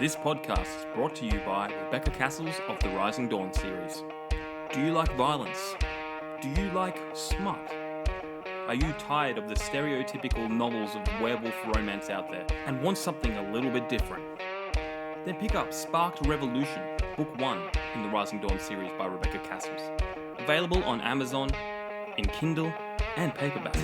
This podcast is brought to you by Rebecca Cassells of the Rising Dawn series. Do you like violence? Do you like smut? Are you tired of the stereotypical novels of werewolf romance out there and want something a little bit different? Then pick up Sparked Revolution, Book 1 in the Rising Dawn series by Rebecca Cassells. Available on Amazon, in Kindle, and paperback.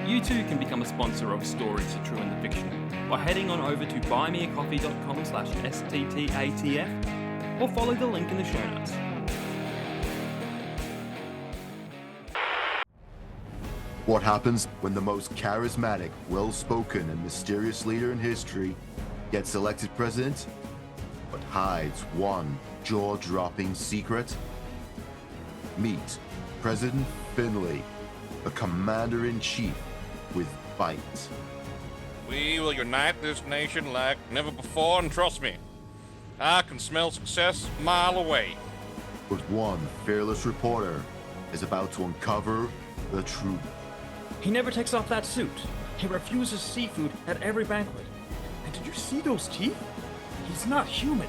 You too can become a sponsor of Stories, The True and the Fictional by heading on over to buymeacoffee.com/STTATF or follow the link in the show notes. What happens when the most charismatic, well-spoken, and mysterious leader in history gets elected president, but hides one jaw-dropping secret? Meet President Finley, a commander-in-chief with bite. We will unite this nation like never before, and trust me, I can smell success a mile away. But one fearless reporter is about to uncover the truth. He never takes off that suit. He refuses seafood at every banquet. And did you see those teeth? He's not human.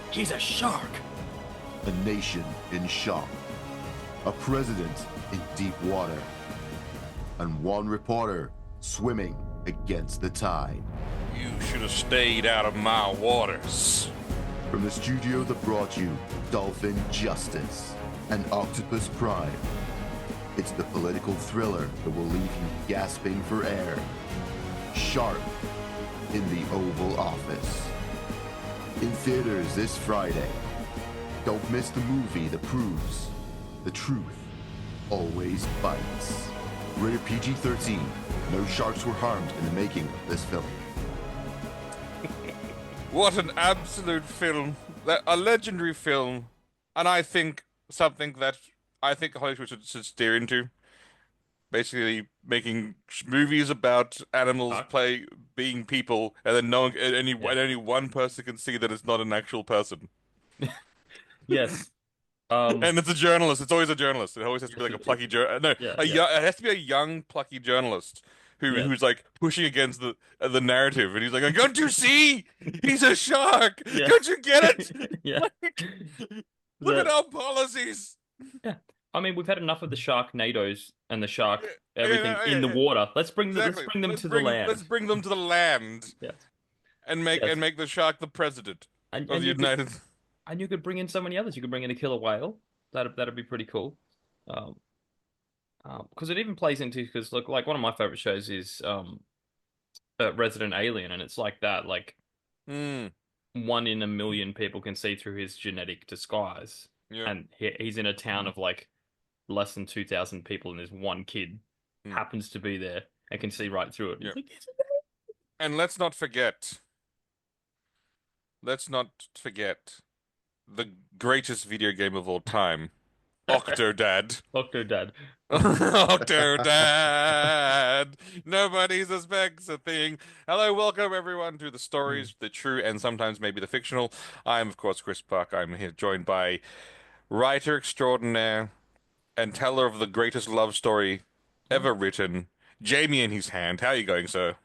He's a shark. A nation in shock. A president in deep water. And one reporter swimming against the tide. You should have stayed out of my waters. From the studio that brought you Dolphin Justice and Octopus Prime, it's the political thriller that will leave you gasping for air. Sharp in the Oval Office. In theaters this Friday. Don't miss the movie that proves the truth always bites. Rated PG-13. No sharks were harmed in the making of this film. What an absolute film. A legendary film. And I think something that I think Hollywood should steer into. Basically making movies about animals being people, and then only one person can see that it's not an actual person. Yes. And it's a journalist. It's always a journalist. It always has to be like a plucky journalist. No, it has to be a young plucky journalist who's like pushing against the narrative, and he's like, "Don't you see? He's a shark. Yeah. Don't you get it? Yeah. Look at our policies." Yeah. I mean, we've had enough of the Sharknadoes and the shark everything in the water. Let's bring them to the land. Let's bring them to the land. Yeah. And make the shark the president of the United. And you could bring in so many others. You could bring in a killer whale. That'd be pretty cool. Because it even plays into, because look, like one of my favorite shows is Resident Alien, and it's like that. Like 1 in a million people can see through his genetic disguise, and he's in a town of like less than 2,000 people, and there's one kid happens to be there and can see right through it. Yeah. Like, and let's not forget the greatest video game of all time, Octodad. Octodad. Octodad. Nobody suspects a thing. Hello, welcome everyone to the stories, the true and sometimes maybe the fictional. I'm of course Chris Puck. I'm here joined by writer extraordinaire and teller of the greatest love story ever written, Jamie in his hand. How are you going, sir?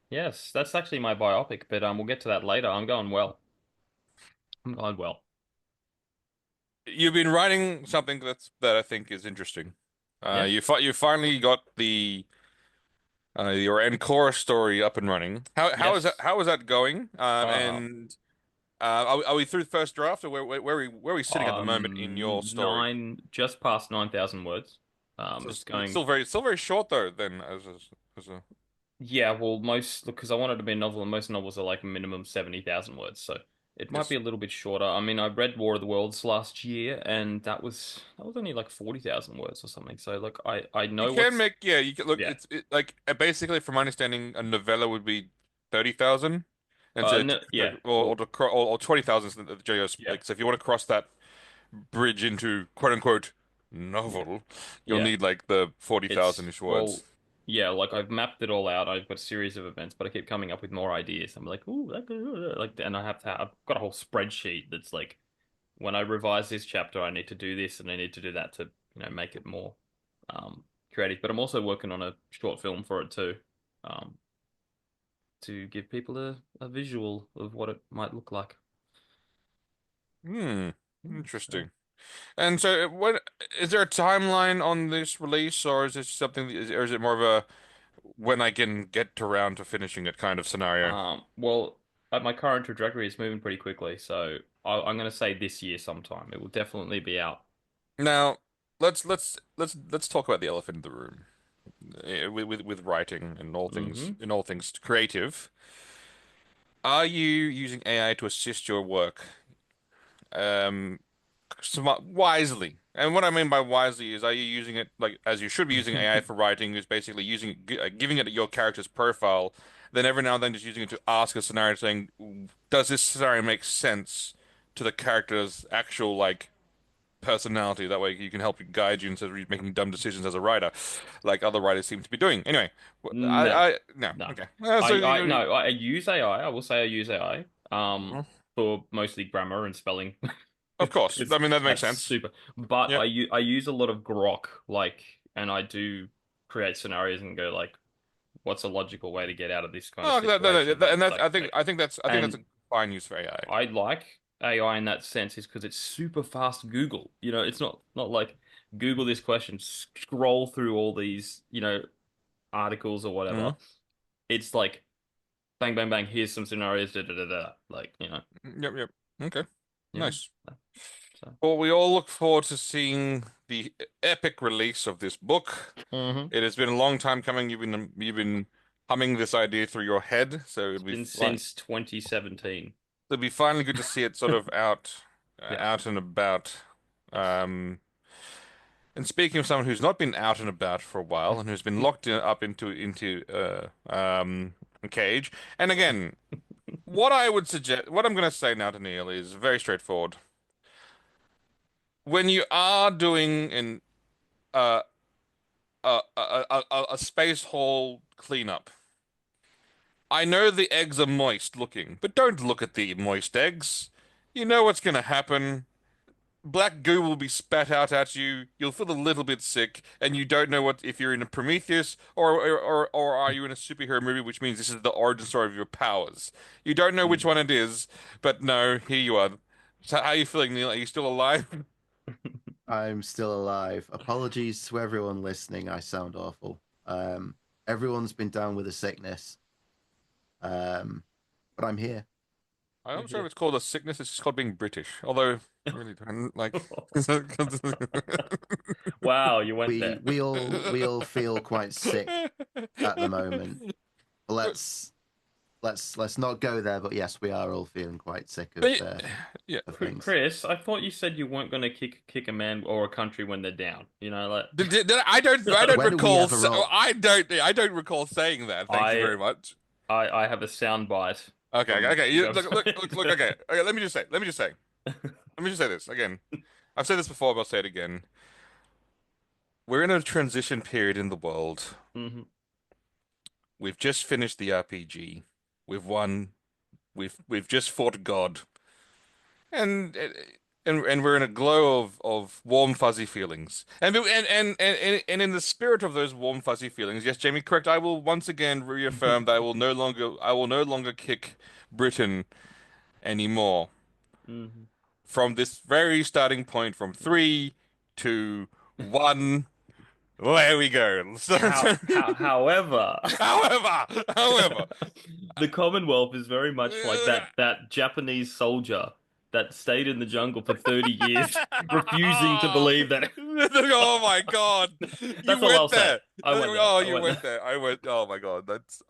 Yes, that's actually my biopic, but we'll get to that later. I'm going well. You've been writing something that I think is interesting. You finally got your encore story up and running. How is that going? And are we through the first draft, or where are we sitting at the moment in your story? Just past 9,000 words. It's still very short though. Then as a yeah, well, because I wanted to be a novel, and most novels are like minimum 70,000 words, so it might be a little bit shorter. I mean, I read War of the Worlds last year, and that was only like 40,000 words or something. So like I know you can make you can look. Yeah. It's like basically, from my understanding, a novella would be 30,000, and or 20,000. Like, so if you want to cross that bridge into quote unquote novel, you'll need like the 40,000-ish words. Well, yeah, like I've mapped it all out. I've got a series of events, but I keep coming up with more ideas. I'm like, ooh, and I've got a whole spreadsheet that's like, when I revise this chapter, I need to do this and I need to do that to, make it more creative. But I'm also working on a short film for it too. to give people a visual of what it might look like. Hmm. Yeah, so, Interesting. And so, what is there a timeline on this release, or is this something, or is it more of a when I can get around to finishing it kind of scenario? well, at my current trajectory, it's moving pretty quickly, so I'm going to say this year sometime. It will definitely be out. Now, let's talk about the elephant in the room. With writing and Hmm. all things creative. Are you using AI to assist your work? Um, wisely. And what I mean by wisely is, are you using it like as you should be using AI for writing? Is basically giving it your character's profile, then every now and then just using it to ask a scenario, saying, "Does this scenario make sense to the character's actual like personality?" That way, you can help guide you instead of making dumb decisions as a writer, like other writers seem to be doing. Anyway, No, no, no. okay. I no, I use AI. I will say I use AI. Mhm. For mostly grammar and spelling. Of course. I Because mean that makes that's sense. super. But Yeah. I use a lot of grok, like, and I do create scenarios and go like, what's a logical way to get out of this kind of Oh, situation? and that's I think that's And a fine use for AI. I like AI in that sense is because it's super fast Google. It's not like Google this question, scroll through all these, articles or whatever. Hmm. It's like bang bang bang, here's some scenarios, da da da da. Like, Yep, yep. Okay. yeah. Nice. So, Well, we all look forward to seeing the epic release of this book. mhm. It has been a long time coming. You've been humming this idea through your head, so It's been since 2017. it'll be finally good to see it sort of Yeah. out and about. Um, and speaking of someone who's not been out and about for a while and who's been locked up into a cage, and again, what I'm going to say now to Neil is very straightforward. When you are doing uh, a space hole cleanup, I know the eggs are moist looking, but don't look at the moist eggs. You know what's going to happen. Black goo will be spat out at you. You'll feel a little bit sick, and you don't know what if you're in a Prometheus or are you in a superhero movie, which means this is the origin story of your powers. You don't know which Mm. one it is, but no, here you are. So how are you feeling, Neil? Are you still alive? I'm still alive. Apologies to everyone listening. I sound awful. Everyone's been down with a sickness. Um, but I'm here. I'm You're not sure if here. it's called a sickness. It's just called being British. Although, I really don't like. Wow, you went We there. we all we all feel quite sick at the moment. Let's not go there. But yes, we are all feeling quite sick But yeah, of things. Chris, I thought you said you weren't going to kick a man or a country when they're down. Like I don't When do we recall. ever roll? I don't recall saying that. Thank you I very much. I have a sound bite Okay, from okay. the Look. government. Okay. Let me just say this again. I've said this before, but I'll say it again. We're in a transition period in the world. Hmm. We've just finished the RPG. We've won. We've just fought God, and and we're in a glow of warm fuzzy feelings. And in the spirit of those warm fuzzy feelings, yes, Jamie, correct. I will once again reaffirm that I will no longer kick Britain anymore. Hmm. From this very starting point, from 3, 2, 1. There we go. However, However, the Commonwealth is very much like that Japanese soldier that stayed in the jungle for 30 years, refusing to believe that. oh my God, you That's all I'll went say. there. I went there. Oh, I you went went there. there. I went. Oh my God, that's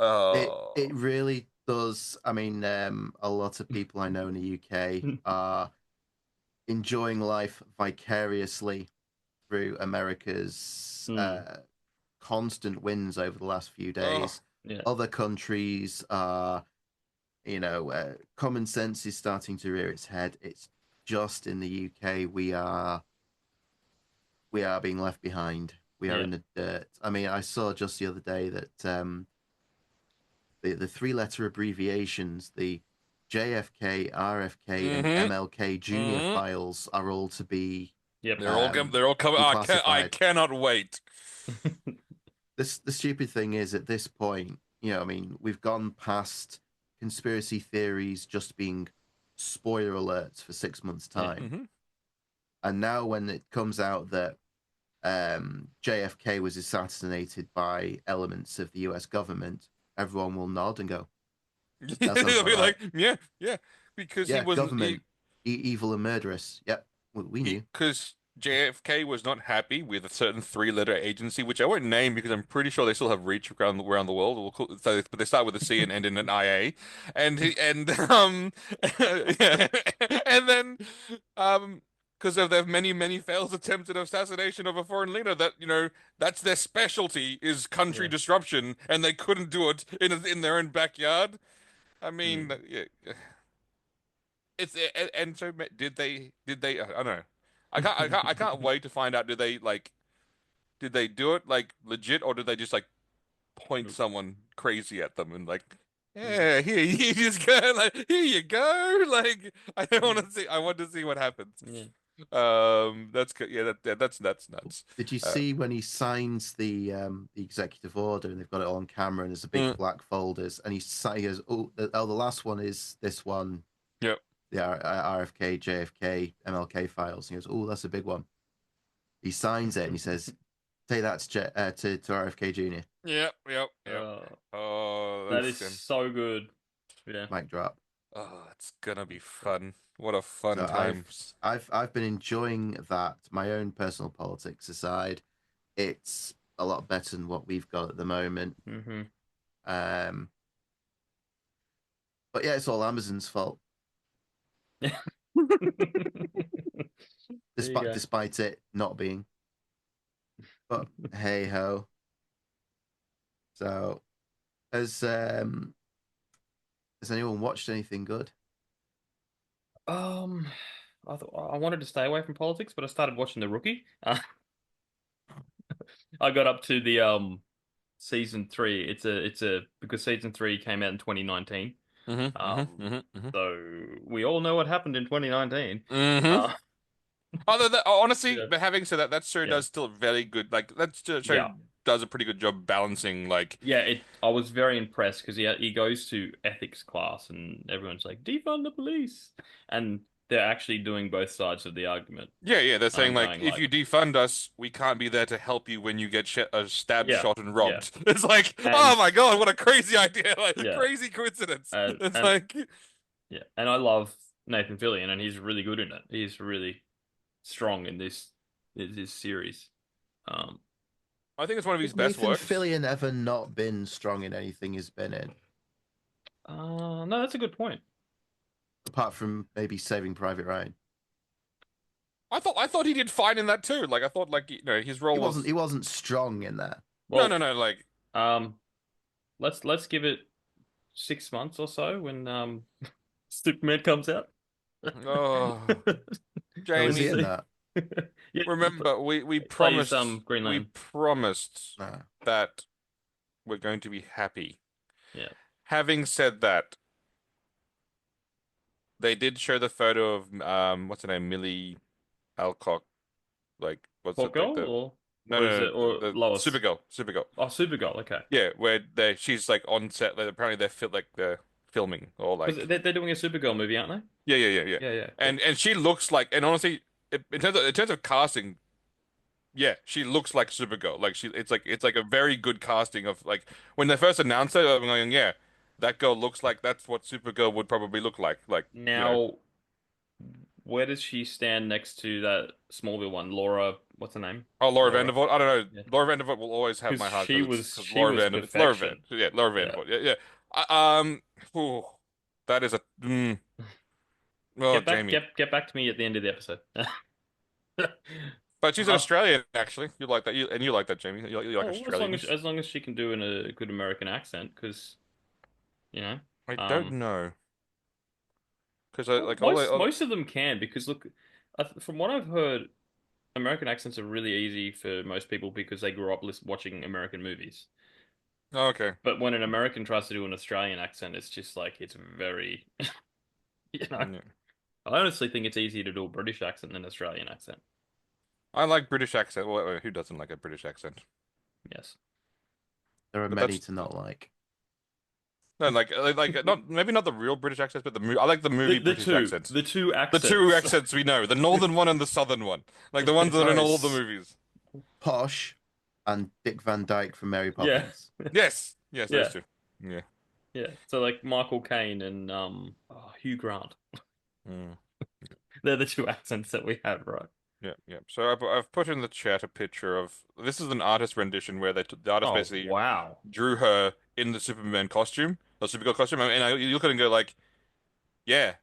It really does. I mean, a lot of people I know in the UK are enjoying life vicariously through America's Hmm. constant wins over the last few oh. days. Yeah. Other countries are, common sense is starting to rear its head. It's just in the UK we are being left behind. We are Yeah. in the dirt. I mean, I saw just the other day that the three-letter abbreviations, the JFK, RFK, and Mm-hmm. MLK junior Mm-hmm. files are all to be Yep. They're all coming. I declassified. cannot wait. The stupid thing is, at this point, I mean, we've gone past conspiracy theories just being spoiler alerts for 6 months' Yeah. time. Mm-hmm. And now when it comes out that JFK was assassinated by elements of the US government, everyone will nod and go, that sounds They'll about be right. like, yeah, yeah, because he Yeah, wasn't government, evil and murderous. Yep, we knew. because JFK was not happy with a certain three-letter agency, which I won't name because I'm pretty sure they still have reach around the world. But they start with a C and end in an IA, yeah, and then because of their many failed attempts at assassination of a foreign leader, that that's their specialty is country Yeah. disruption, and they couldn't do it in their own backyard. I mean, Mm. yeah, it's and so did they I don't know. I can't wait to find out. Did they do it like legit, or did they just like point someone crazy at them and like, Mm. yeah, here you just go, like, here you go, like, I don't want Mm. to see. I want to see what happens. Yeah. That's good. Yeah, that's nuts. Did you Uh, see when he signs the executive order and they've got it all on camera and there's a big mm, black folders and he goes, the last one is this one, yep. the RFK, JFK, MLK files. And he goes, oh, that's a big one. He signs it and he says, take that to RFK Jr. Yep. Uh, Oh, that that's is good. so good. Yeah. Mic drop. Oh, it's gonna be fun. What a fun So time. I've been enjoying that. My own personal politics aside, it's a lot better than what we've got at the moment. Mm-hmm. Um, but yeah, it's all Amazon's fault, There you go. despite it not being. But hey ho. So has has anyone watched anything good? Um, I wanted to stay away from politics, but I started watching The Rookie. I got up to the season three. It's a because season three came out in 2019. So we all know what happened in 2019. Mm-hmm. Uh, Although, honestly, yeah, but having said that, that show yeah, does still very good. Like show yeah, does a pretty good job balancing. Like, yeah. I was very impressed because he goes to ethics class and everyone's like defund the police, and they're actually doing both sides of the argument. yeah, they're saying like, Going if like, you defund us, we can't be there to help you when you get stabbed, yeah, shot, and yeah, robbed. It's like, oh and my God, what a crazy idea! Like, yeah, crazy coincidence. It's and like, yeah, and I love Nathan Fillion, and he's really good in it. He's really strong in this series. Um, I think it's one of his Has best Nathan works. Fillion ever not been strong in anything he's been in, no, that's a good point. apart from maybe Saving Private Ryan? I thought he did fine in that too. Like, I thought like his role was He wasn't strong in that. Well, no, like, um, let's give it 6 months or so when Superman comes out. oh, Oh, is he Let's in Jamie. see. that? Yeah, Remember, we plays promised Green we Lantern. promised Nah. that we're going to be happy. Yeah. Having said that, they did show the photo of what's her name, Millie Alcock. Like, what's it like Hawkgirl the no or is no no it or the Lois? Supergirl. Oh, Supergirl. Okay. Yeah, where she's like on set. Like, apparently they're filming or Because like they're doing a Supergirl movie, aren't yeah. they? Yeah, yeah. Cool. And she looks like, and honestly, in terms of casting, yeah, she looks like Supergirl. Like it's like a very good casting of like when they first announced it, I'm going, yeah, that girl looks like that's what Supergirl would probably look like. Like, Now, where does she stand next to that Smallville one? Laura, what's her name? oh, Laura Laura. Vandervoort. I don't know. Yeah. Laura Vandervoort will always have Because my heart she because was because she was It's Laura Van. perfection. Yeah, Laura Yeah. Vandervoort. Yeah. Ooh, that is a oh, Jamie. Get back to me at the end of the episode. But she's an Uh, Australian, actually. You like that, you like that, Jamie. You like oh, Australians. as long as she can do in a good American accent, because you know, I don't um, know because I well, like all most of them can because look, from what I've heard, American accents are really easy for most people because they grew up watching American movies. oh, okay. But when an American tries to do an Australian accent, it's just like it's very, you know. Yeah. I honestly think it's easier to do a British accent than an Australian accent. I like British accent. Well, who doesn't like a British accent? Yes. There are But many that's to not like. No, like not maybe not the real British accents, but I like the movie The British two, accents. the two The two accents. accents we know, the northern one and the southern one, like the ones that are in all the Nice. movies. Posh and Dick Van Dyke from Mary Yeah, Poppins. Yes, yes, those yeah, two. Yeah. yeah. So like Michael Caine and Hugh Grant. Mm. They're the two accents that we have, right? Yeah, yeah. So I've put in the chat a picture of this is an artist rendition where the artist Oh basically wow. drew her in the Superman costume, or Supergirl costume, and you look at it and go like, yeah,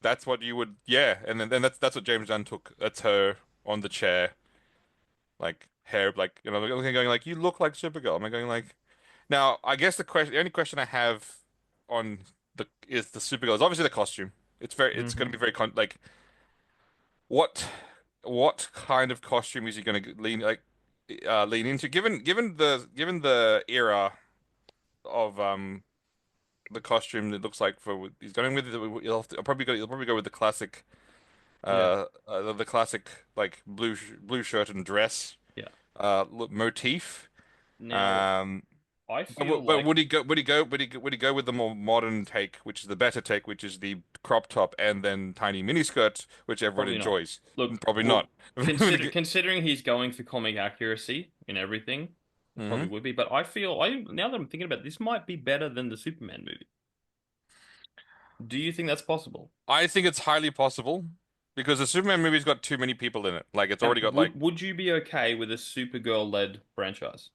that's what you would, yeah, and then that's what James Gunn took. That's her on the chair, like hair, like looking going like you look like Supergirl. Am I going like now? I guess the only question I have on the Supergirl is obviously the costume. It's going Hmm. to be very like what what kind of costume is he going to lean into given the era of the costume it looks like for he's going with he'll probably go with the classic Yeah, the classic like blue shirt and dress yeah. motif. Now um I but, feel but like would he go with the more modern take, which is the better take, which is the crop top and then tiny miniskirt, which everyone probably not. enjoys? Look, Probably not. well, considering he's going for comic accuracy in everything, it Hmm. probably would be. But I feel I now that I'm thinking about it, this might be better than the Superman movie. Do you think that's possible? I think it's highly possible because the Superman movie's got too many people in it. Like it's And already got like would you be okay with a Supergirl led franchise?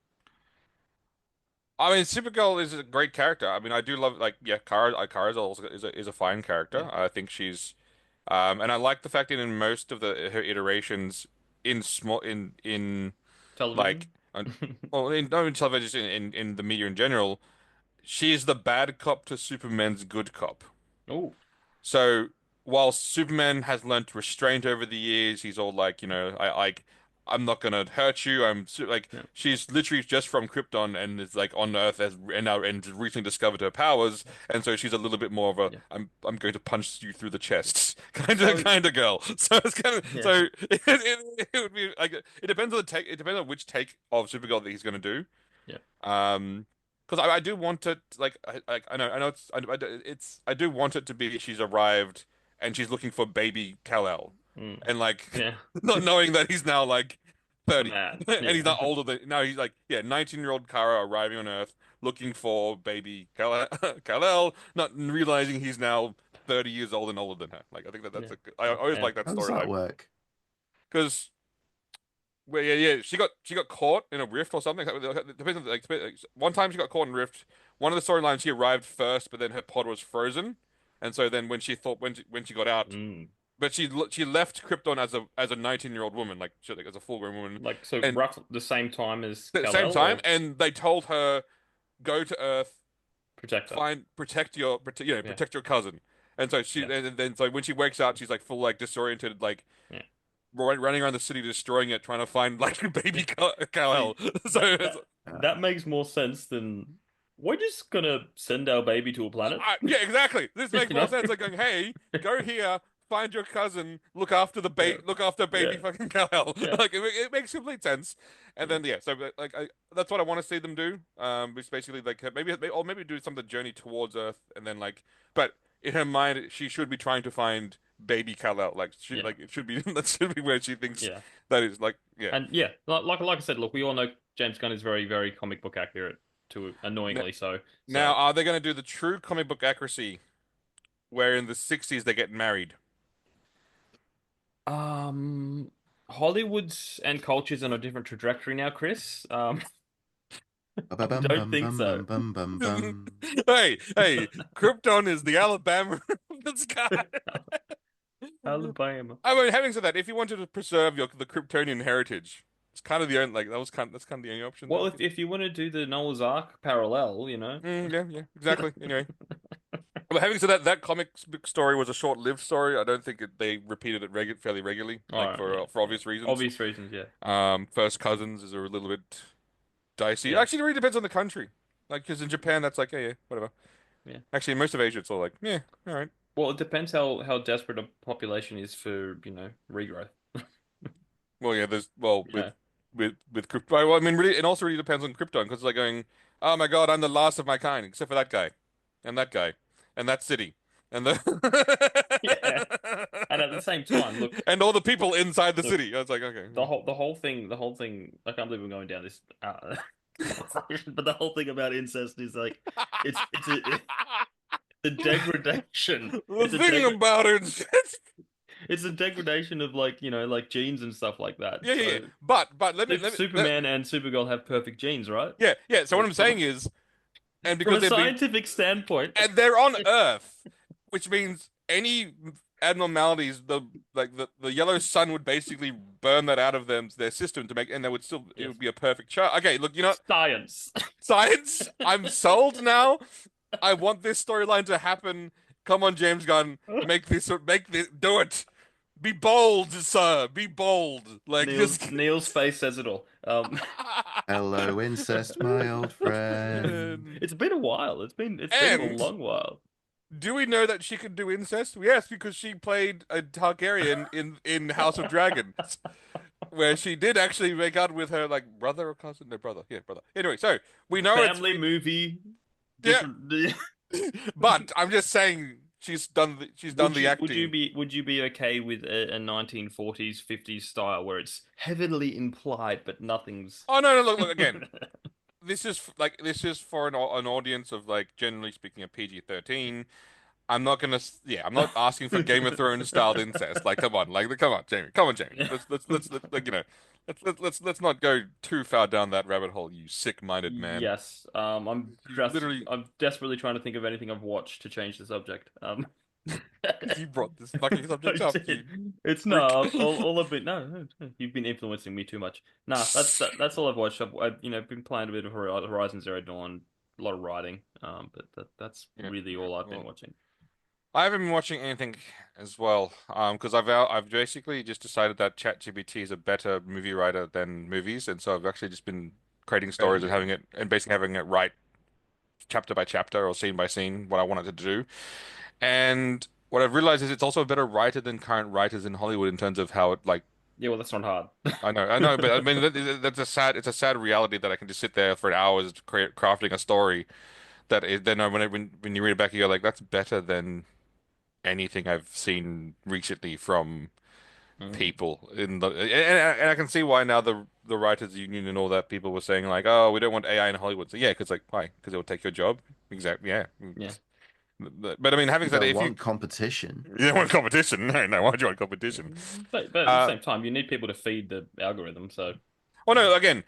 I mean Supergirl is a great character. I mean I do love like yeah Kara is also is a fine Yeah, character. I think she's and I like the fact that in most of her iterations in small in like television. well in no in television in the media in general she's the bad cop to Superman's good cop. Oh, So while Superman has learnt restraint over the years, he's all like, I'm not gonna hurt you. Like yeah, she's literally just from Krypton and is like on Earth as and recently discovered her powers, and so she's a little bit more of a yeah. I'm going to punch you through the chest So kind of girl. So it's kind of yeah, so it would be like it depends on the take. It depends on which take of Supergirl that he's gonna do. yeah, Um, because I do want it like I know I do want it to be she's arrived and she's looking for baby Kal-El mm, and like yeah. not knowing that he's now like A 30 man. and he's Yeah, not older than now he's like yeah 19-year-old Kara arriving on Earth looking for baby Kal-El not realizing he's now 30 years old and older than her. Like I think yeah, I always yeah. like that How does that storyline work? because. Well, yeah. She got caught in a rift or something. It depends on one time she got caught in a rift. One of the storylines she arrived first, but then her pod was frozen, and so then when she got out, Mm. but she left Krypton as a 19-year-old woman, like as a full-grown woman, Like so, and rough the same time as at the same Kal-El time, or and they told her go to Earth, Protector. Yeah, protect your cousin, and so yeah, and then so when she wakes up, she's like full like disoriented, like yeah. running around the city destroying it, trying to find like baby See, Kal-El. So that it's, that that makes more sense than we're just gonna send our baby to a planet. Yeah, exactly. This You makes more know? sense. Like going, hey, go here, find your cousin, Yeah, look after yeah, baby fucking Kal-El. yeah, Like it makes complete sense. And yeah, then yeah, so like that's what I want to see them do. Which basically like maybe do some of the journey towards Earth, and then like, but in her mind, she should be trying to find baby Kal-El. yeah, Like it should be that should be where she thinks yeah. that is like yeah. And yeah, like I said, look, we all know James Gunn is very, very comic book accurate to Now, annoyingly so. now So, are they going to do the true comic book accuracy, where in the '60s they get married? um, Hollywood's and culture's on a different trajectory now, Chris. I Ba-ba-bum, don't bum, think bum, so. bum, bum, bum, bum. Hey, Krypton is the Alabama of the sky. Alabama. I mean, having said that, if you wanted to preserve the Kryptonian heritage, it's kind of the only that's kind of the only option Well, there. if you want to do the Noah's Ark parallel, Yeah, exactly. Anyway, but having said that, that comic book story was a short-lived story. I don't think they repeated it fairly regularly, All like right, yeah, for yeah. obvious reasons. Obvious reasons, yeah, First cousins is a little bit dicey. yeah, Actually, it really depends on the country. Like, because in Japan, that's like, yeah, whatever. yeah. Actually, in most of Asia, it's all like, yeah, all right. Well, it depends how desperate a population is for, regrowth. Well, yeah, there's well You know, with Krypton. Well, I mean, really, it also really depends on Krypton because it's like going, oh my God, I'm the last of my kind, except for that guy. and that guy, and that city, and the Yeah. And at the same time, look, and all the people inside the look, city. I was like, okay, the whole thing. I can't believe we're going down this conversation, but the whole thing about incest is like, it's a degradation. the thing about it. It's a degradation of like like genes and stuff like that. Yeah, yeah, yeah. So But Superman and Supergirl have perfect genes, right? yeah, yeah. So what I'm From a, saying is, and from because a they've been, scientific standpoint, and they're on Earth, which means any abnormalities, the yellow sun would basically burn that out of their system to make, and they would still, it yes, would be a perfect chart. Okay, look, science. science. I'm sold now. I want this storyline to happen. Come on, James Gunn, make this, do it. Be bold, sir. Be bold. Like just. Neil's face says it all. Hello, incest, my old friend. It's been a while. It's been a And long while. do we know that she could do incest? Yes, because she played a Targaryen in House of Dragons, where she did actually make out with her like brother or cousin. No, brother. Yeah, brother. Anyway, so we know Family movie, yeah, different. but I'm just saying she's done the acting. Would you be okay with a 1940s 50s style where it's heavily implied but nothing's Oh no, no, look again. This is for an audience of like generally speaking a PG-13. I'm not gonna yeah, I'm not asking for Game of Thrones styled incest. Like come on, Jamie. Come on, Jamie. Let's like let's not go too far down that rabbit hole, you sick-minded man. Yes. Literally I'm desperately trying to think of anything I've watched to change the subject. because you brought this fucking I subject up, you did. It's no, prick. all I've been no, you've been influencing me too much. Nah, that's all I've watched. I've been playing a bit of Horizon Zero Dawn, a lot of writing. But that's Yeah. really all I've been Well, watching. I haven't been watching anything as well, because I've basically just decided that ChatGPT is a better movie writer than movies, and so I've actually just been creating stories and Crazy. having it and basically having it write chapter by chapter or scene by scene what I wanted to do. And what I've realized is it's also a better writer than current writers in Hollywood in terms of how it like Yeah, well, that's not hard. I know, but I mean that's it's a sad reality that I can just sit there for hours crafting a story then when you read it back you go like that's better than anything I've seen recently from Mm, people and I can see why now the writers union and all that people were saying like oh we don't want AI in Hollywood so yeah because like why because it will take your job exactly yeah yeah. but I mean having You said it don't if you want competition. you don't want competition no why do you want competition But at the uh same time, you need people to feed the algorithm. So oh no again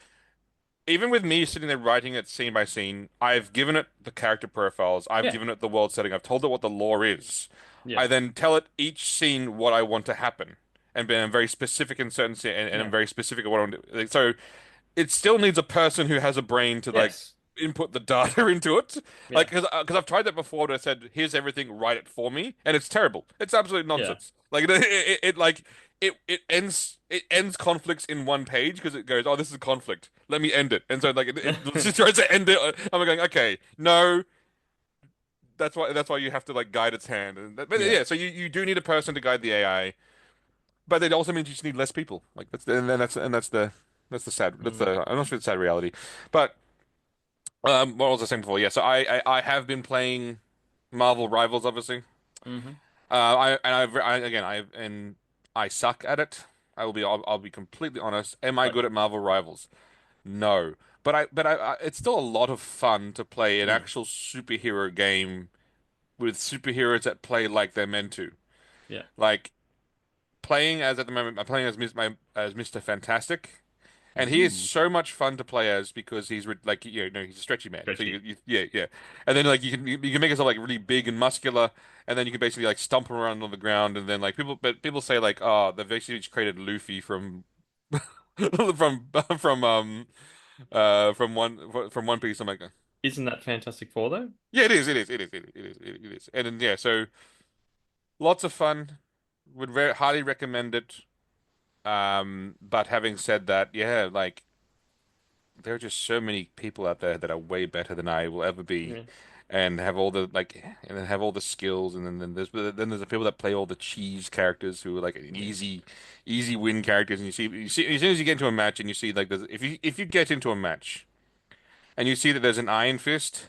even with me sitting there writing it scene by scene, I've given it the character profiles, I've yeah, given it the world setting, I've told it what the lore is. yeah, I then tell it each scene what I want to happen, and I'm very specific in certain scene, and I'm yeah, very specific at what I want to. Like, so it still needs a person who has a brain to like yes, input the data into it. yeah, Like, because I've tried that before, but I said, "Here's everything, write it for me," and it's terrible. It's absolute yeah, nonsense. Like like it ends conflicts in one page because it goes, "Oh, this is a conflict. Let me end it." And so like it just tries to end it. I'm going, "Okay, no." That's why you have to like guide its hand. But yeah. yeah, so you do need a person to guide the AI, but it also means you just need less people. Like that's the sad Mm, I'm not sure it's sad reality, but what was I saying before? Yeah, so I have been playing Marvel Rivals, obviously. hmm I suck at it. I'll be completely honest. Am I Right. good at Marvel Rivals? No, it's still a lot of fun to play an Mm, actual superhero game with superheroes that play like they're meant to. yeah. Like playing as at the moment, I'm playing as Mr. Fantastic. And he is Ooh, so much fun to play as because like he's a stretchy man. So stretchy. yeah yeah, and then like you can make yourself like really big and muscular, and then you can basically like stomp him around on the ground, and then like people say like oh they've basically just created Luffy from from from One Piece. I'm like Isn't that Fantastic Four though? yeah it is, and then yeah so lots of fun. Would very highly recommend it. But having said that, yeah, like there are just so many people out there that are way better than I will ever be, Yeah, and have all the like, and then have all the skills, and then there's the people that play all the cheese characters who are like yeah. easy win characters, and you see as soon as you get into a match and you see like if you get into a match and you see that there's an Iron Fist,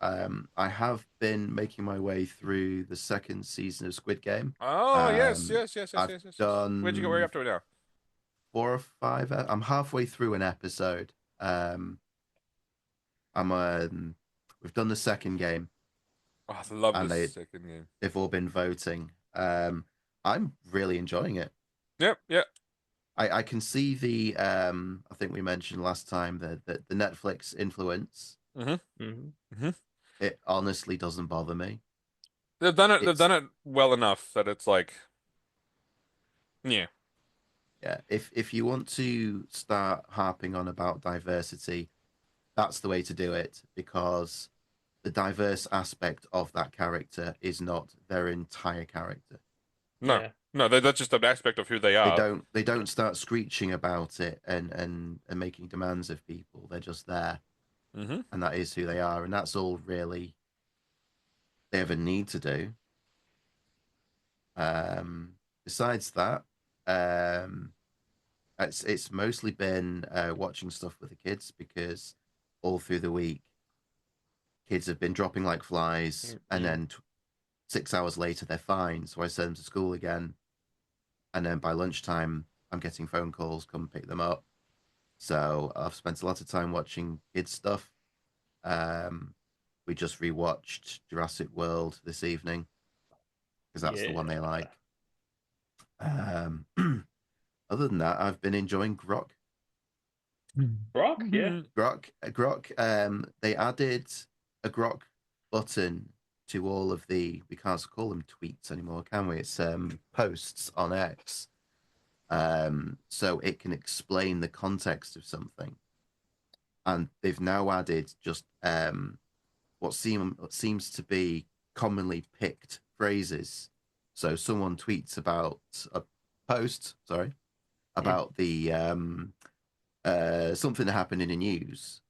I have been making my way through the second season of Squid Game. Oh, yes, Um, yes, yes, yes, I've yes, yes, yes. Where'd you go? Where are you done up to now? 4 or 5. I'm halfway through an episode. I'm we've done the second game, Oh, I love and this second game. they've all been voting. I'm really enjoying it. Yep, yep. I can see the I think we mentioned last time the Netflix influence. Mm-hmm. Hmm. Mm-hmm. It honestly doesn't bother me. They've done it. They've It's done it well enough that it's like, yeah. Yeah, if you want to start harping on about diversity, that's the way to do it because the diverse aspect of that character is not their entire character. No, Yeah. no, that's just an aspect of who they They are. don't start screeching about it and making demands of people. They're just there, Mm-hmm. and that is who they are, and that's all really they ever need to do. Besides that, um, it's mostly been watching stuff with the kids because all through the week kids have been dropping like flies, and Mm. then 6 hours later they're fine. So I send them to school again, and then by lunchtime I'm getting phone calls, come pick them up. So I've spent a lot of time watching kids stuff. Um, we just rewatched Jurassic World this evening because that's the Yeah. one they like. Um, other than that, I've been enjoying Grok. Brock, yeah. Grok. They added a Grok button to all of we can't call them tweets anymore, can we? It's posts on X. So it can explain the context of something, and they've now added just what seems to be commonly picked phrases. So someone tweets about a post, sorry, Mm. about the something that happened in the news,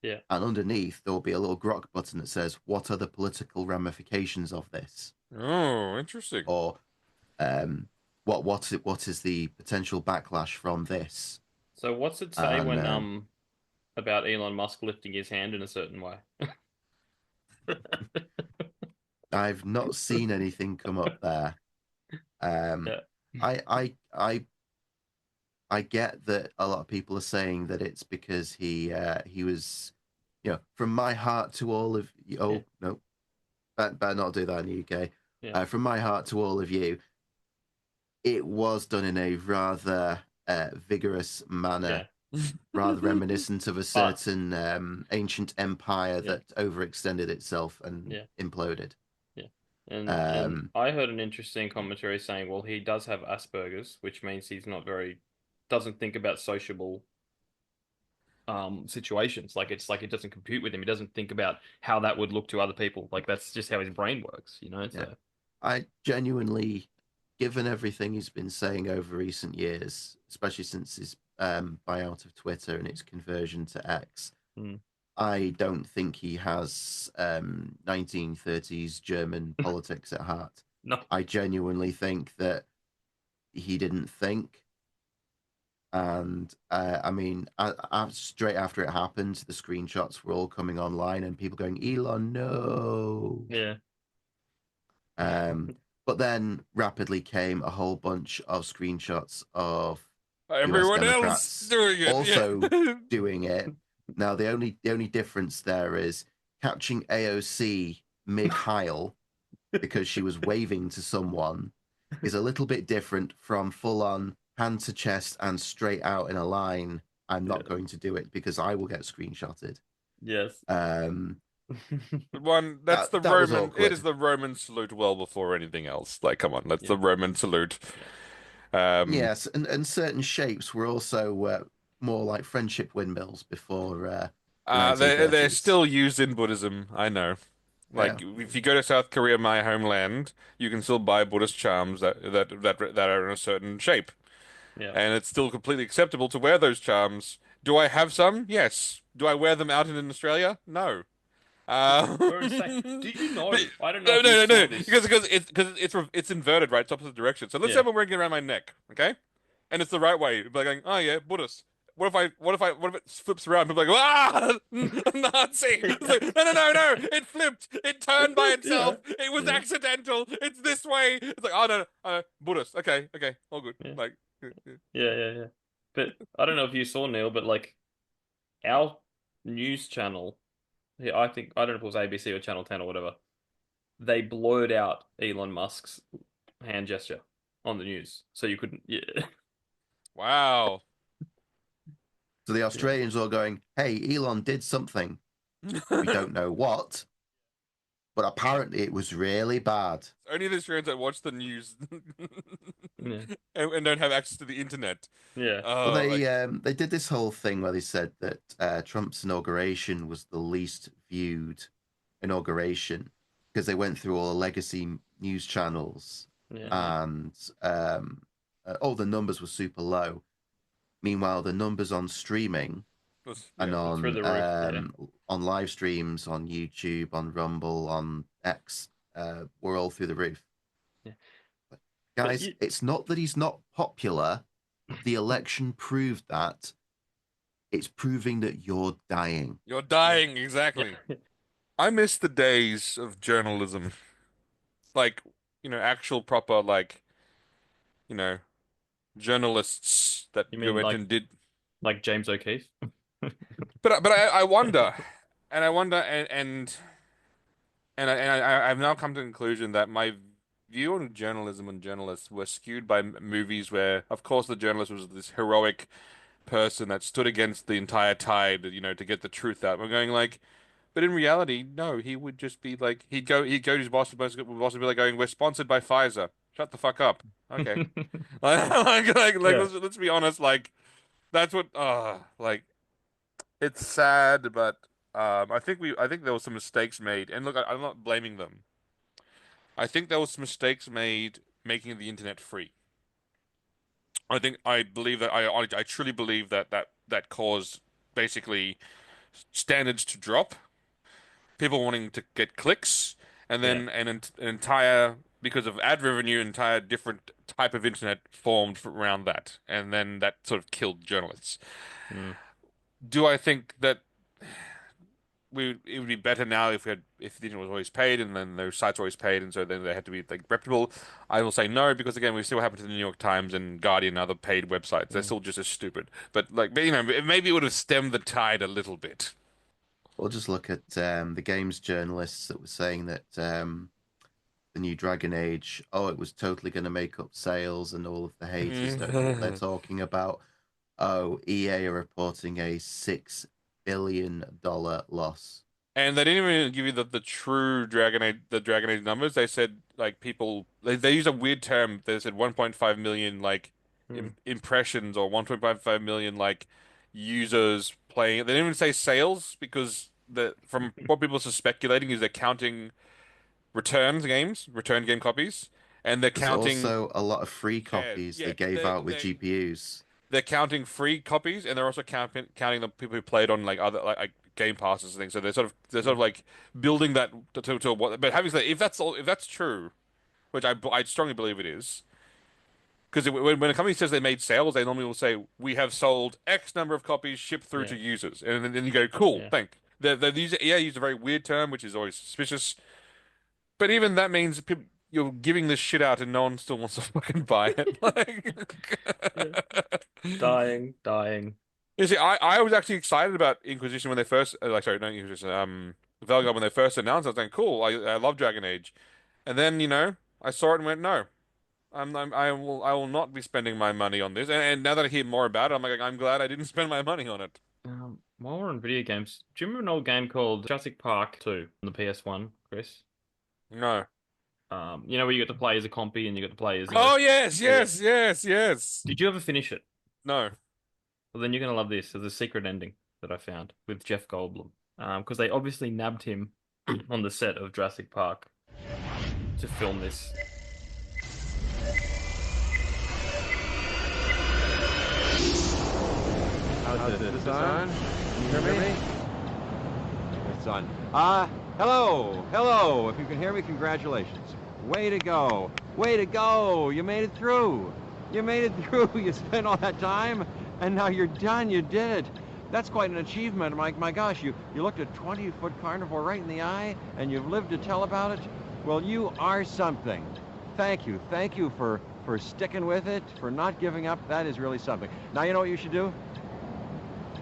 Yeah. and underneath there will be a little grok button that says, "What are the political ramifications of this?" Oh, interesting. Or what is the potential backlash from this? So what's it say And when about Elon Musk lifting his hand in a certain way? I've not seen anything come up there. Um, Yeah. I I I I get that a lot of people are saying that it's because he was, from my heart to all of you. Yeah. Oh no, better not do that in the UK. Yeah. From my heart to all of you, it was done in a rather vigorous manner, Yeah. rather reminiscent of a But certain ancient empire yeah. that overextended itself and Yeah. imploded. Yeah. And Um, I heard an interesting commentary saying, well, he does have Asperger's, which means he's not very doesn't think about sociable situations. Like it's like it doesn't compute with him. He doesn't think about how that would look to other people. Like that's just how his brain works, you know? yeah, So I genuinely, given everything he's been saying over recent years, especially since his buyout of Twitter and its conversion to X, mm. I don't think he has 1930s German politics at heart. No. I genuinely think that he didn't think. And I mean, straight after it happened, the screenshots were all coming online and people going, Elon, no. Yeah. But then rapidly came a whole bunch of screenshots of US Everyone else Democrats doing it. also Yeah. doing it. Now the only difference there is catching AOC mid-heil because she was waving to someone is a little bit different from full-on hand to chest and straight out in a line. I'm not going to do it because I will get screenshotted. Yes. That's the that was Roman. It awkward. is the Roman salute well before anything else. Like, come on, that's Yeah. the Roman salute. Yes, and certain shapes were also more like friendship windmills before the they're 1930s. still used in Buddhism. I know. Yeah, Like, if you go to South Korea, my homeland, you can still buy Buddhist charms that are in a certain shape, Yeah. and it's still completely acceptable to wear those charms. Do I have some? Yes. Do I wear them out in Australia? No. We're insane. Did you know? But, I don't know no, if you no, no, saw no, this. because it's inverted, right? It's opposite direction. So let's say Yeah. I'm wearing it around my neck, okay? And it's the right way. Like going, oh yeah, Buddhist. what if it flips around? People are like, ah, Nazi! It's like, no! It flipped. It turned by itself. Yeah. It was Yeah. accidental. It's this way. It's like, oh no, Buddhist. Okay, all good. Yeah. Like, Yeah. But I don't know if you saw, Neil, but like our news channel, yeah, I don't know if it was ABC or Channel 10 or whatever. They blurred out Elon Musk's hand gesture on the news, so you couldn't. Yeah. wow. So the Australians are going, hey, Elon did something. We don't know what, but apparently it was really bad. Only the Australians that watch the news Yeah. and don't have access to the internet. Yeah. Oh, Well, they did this whole thing where they said that Trump's inauguration was the least viewed inauguration because they went through all the legacy news channels Yeah. and all the numbers were super low. Meanwhile, the numbers on streaming and through the roof, on live streams on YouTube, on Rumble, on X, were all through the roof. Yeah. But guys, it's not that he's not popular. The election proved that. It's proving that you're dying. You're dying, exactly. Yeah. I miss the days of journalism. Like, actual proper, like, journalists that You mean went like and did. like James O'Keefe? But I wonder, and I wonder, I've now come to the conclusion that my view on journalism and journalists were skewed by movies where, of course, the journalist was this heroic person that stood against the entire tide, to get the truth out. We're going like, but in reality, no, he would just be like, he'd go to his boss and be like going, "We're sponsored by Pfizer. Shut the fuck up." Okay, let's be honest, like that's what, like it's sad, but I think there was some mistakes made, and look, I'm not blaming them. I think there was some mistakes made making the internet free. I truly believe that caused basically standards to drop, people wanting to get clicks, and then an entire, because of ad revenue, entire different type of internet formed around that, and then that sort of killed journalists. Mm. Do I think that it would be better now if the internet was always paid, and then those sites were always paid, and so then they had to be like reputable? I will say no, because again, we see what happened to the New York Times and Guardian and other paid websites. They're still just as stupid. But like, maybe it would have stemmed the tide a little bit. We'll just look at the games journalists that were saying that the new Dragon Age, it was totally going to make up sales, and all of the haters don't know what they're talking about. EA are reporting a $6 billion loss. And they didn't even give you the true Dragon Age numbers. They said like they use a weird term. They said 1.5 million like impressions, or 1.55 million like users playing. They didn't even say sales, because from what people are speculating is they're counting return game copies, and they're There's counting also a lot of free copies they gave out with GPUs. They're counting free copies, and they're also counting the people who played on like other like Game Passes and things. So they're sort of like building that to what. But having said, if that's true, which I strongly believe it is, because when a company says they made sales, they normally will say, "We have sold X number of copies shipped through to users," and then you go, "Cool, thank." They use a very weird term, which is always suspicious. But even that means you're giving this shit out, and no one still wants to fucking buy it. Dying. You see, I was actually excited about Inquisition when they first, sorry, not Inquisition, Valgar when they first announced. I was like, cool, I love Dragon Age, and then I saw it and went, no, I will not be spending my money on this. And now that I hear more about it, I'm like, I'm glad I didn't spend my money on it. While we're on video games, do you remember an old game called Jurassic Park 2 on the PS1, Chris? No. Where you get to play as a compy and you get to play as. Oh yes. Did you ever finish it? No. Well, then you're gonna love this. There's a secret ending that I found with Jeff Goldblum, because they obviously nabbed him on the set of Jurassic Park to film this. How's this on? Can you hear me? It's on. Hello. If you can hear me, congratulations. Way to go. You made it through. You spent all that time. And now you're done. You did it. That's quite an achievement. My gosh, you looked a 20-foot carnivore right in the eye, and you've lived to tell about it. Well, you are something. Thank you. Thank you for sticking with it, for not giving up. That is really something. Now, you know what you should do?